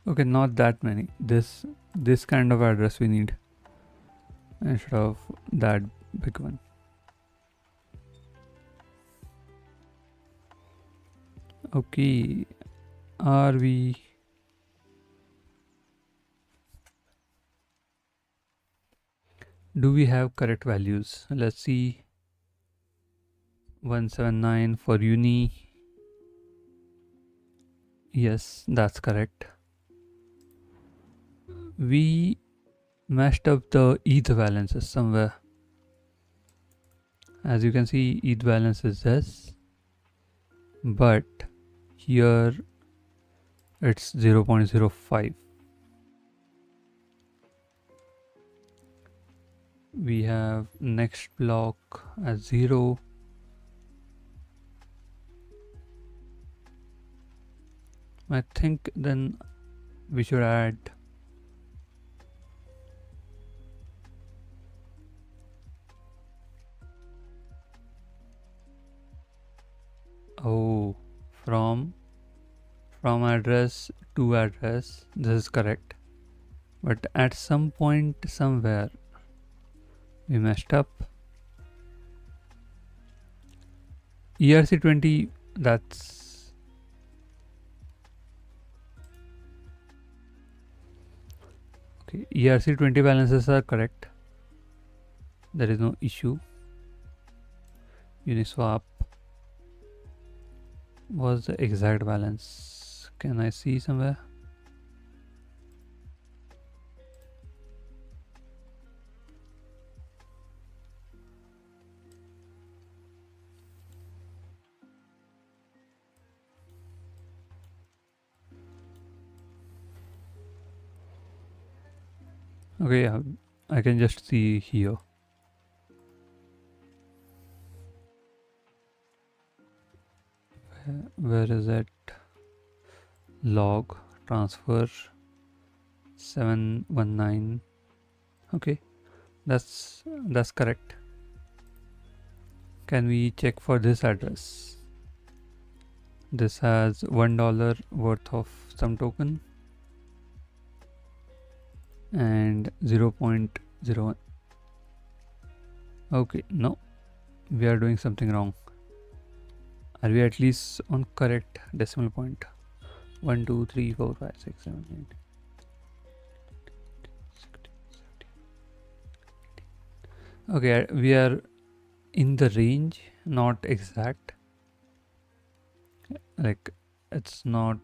S1: Okay, not that many. This kind of address we need instead of that big one. Okay, are we? Do we have correct values? Let's see. 179 for uni. Yes, that's correct. We mashed up the ETH balances somewhere. As you can see, ETH balance is this, but here it's 0.05. We have next block as 0. I think then we should add from address to address. This is correct, but at some point somewhere we messed up. ERC20, that's okay. ERC20 balances are correct. There is no issue. Uniswap was the exact balance. Can I see somewhere? Okay, yeah, I can just see here. Where is it? Log transfer 719. Okay, that's correct. Can we check for this address? This has $1 worth of some token and 0.01. Okay, no, we are doing something wrong. Are we at least on correct decimal point? 1 2 3 4 5 6 7 8. Okay, we are in the range, not exact. Like it's not.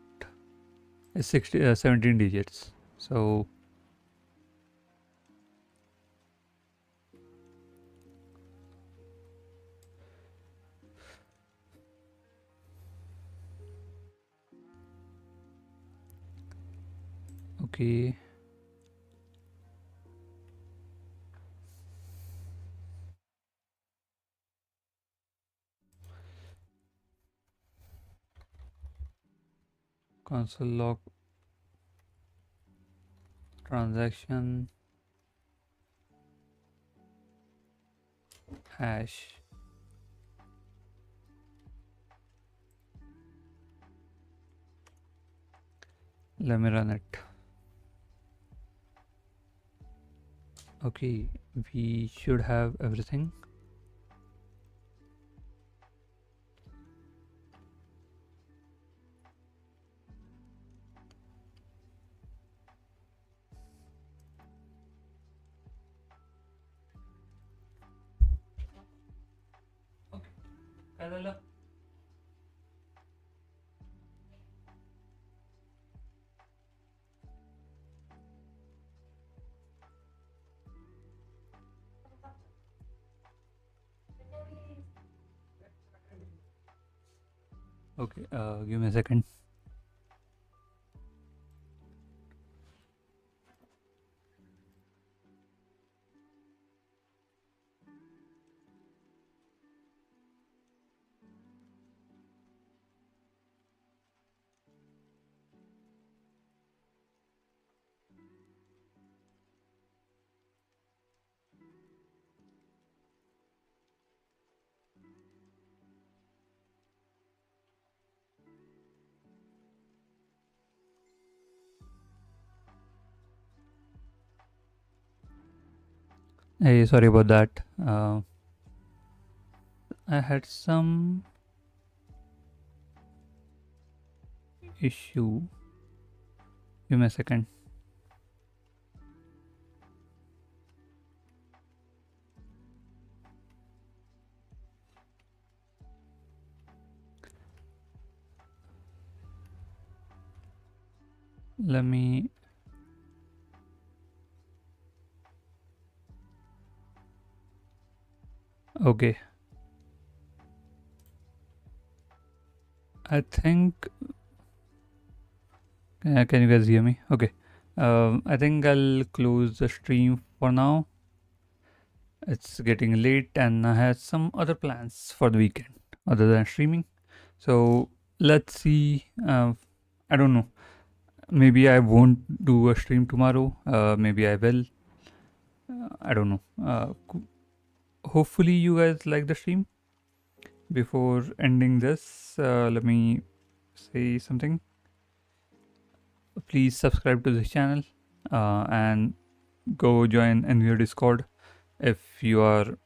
S1: It's 17 digits. So okay. Console log transaction hash. Let me run it. Okay, we should have everything. Okay. Okay, give me a second. Hey, sorry about that. I had some issue. Give me a second. Let me. Okay. I think. Can you guys hear me? Okay. I think I'll close the stream for now. It's getting late and I had some other plans for the weekend other than streaming. So let's see. I don't know. Maybe I won't do a stream tomorrow. Maybe I will. I don't know. Hopefully, you guys like the stream. Before ending this, let me say something. Please subscribe to this channel and go join NVO Discord. If you are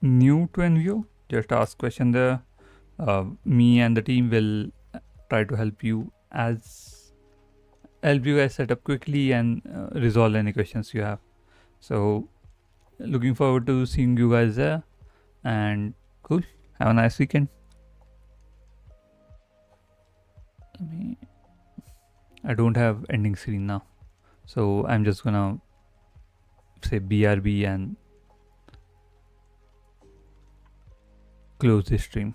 S1: new to NVO, just ask question there. Me and the team will try to help you guys set up quickly and resolve any questions you have. So looking forward to seeing you guys there, and cool, have a nice weekend. I don't have ending screen now, so I'm just gonna say BRB and close this stream.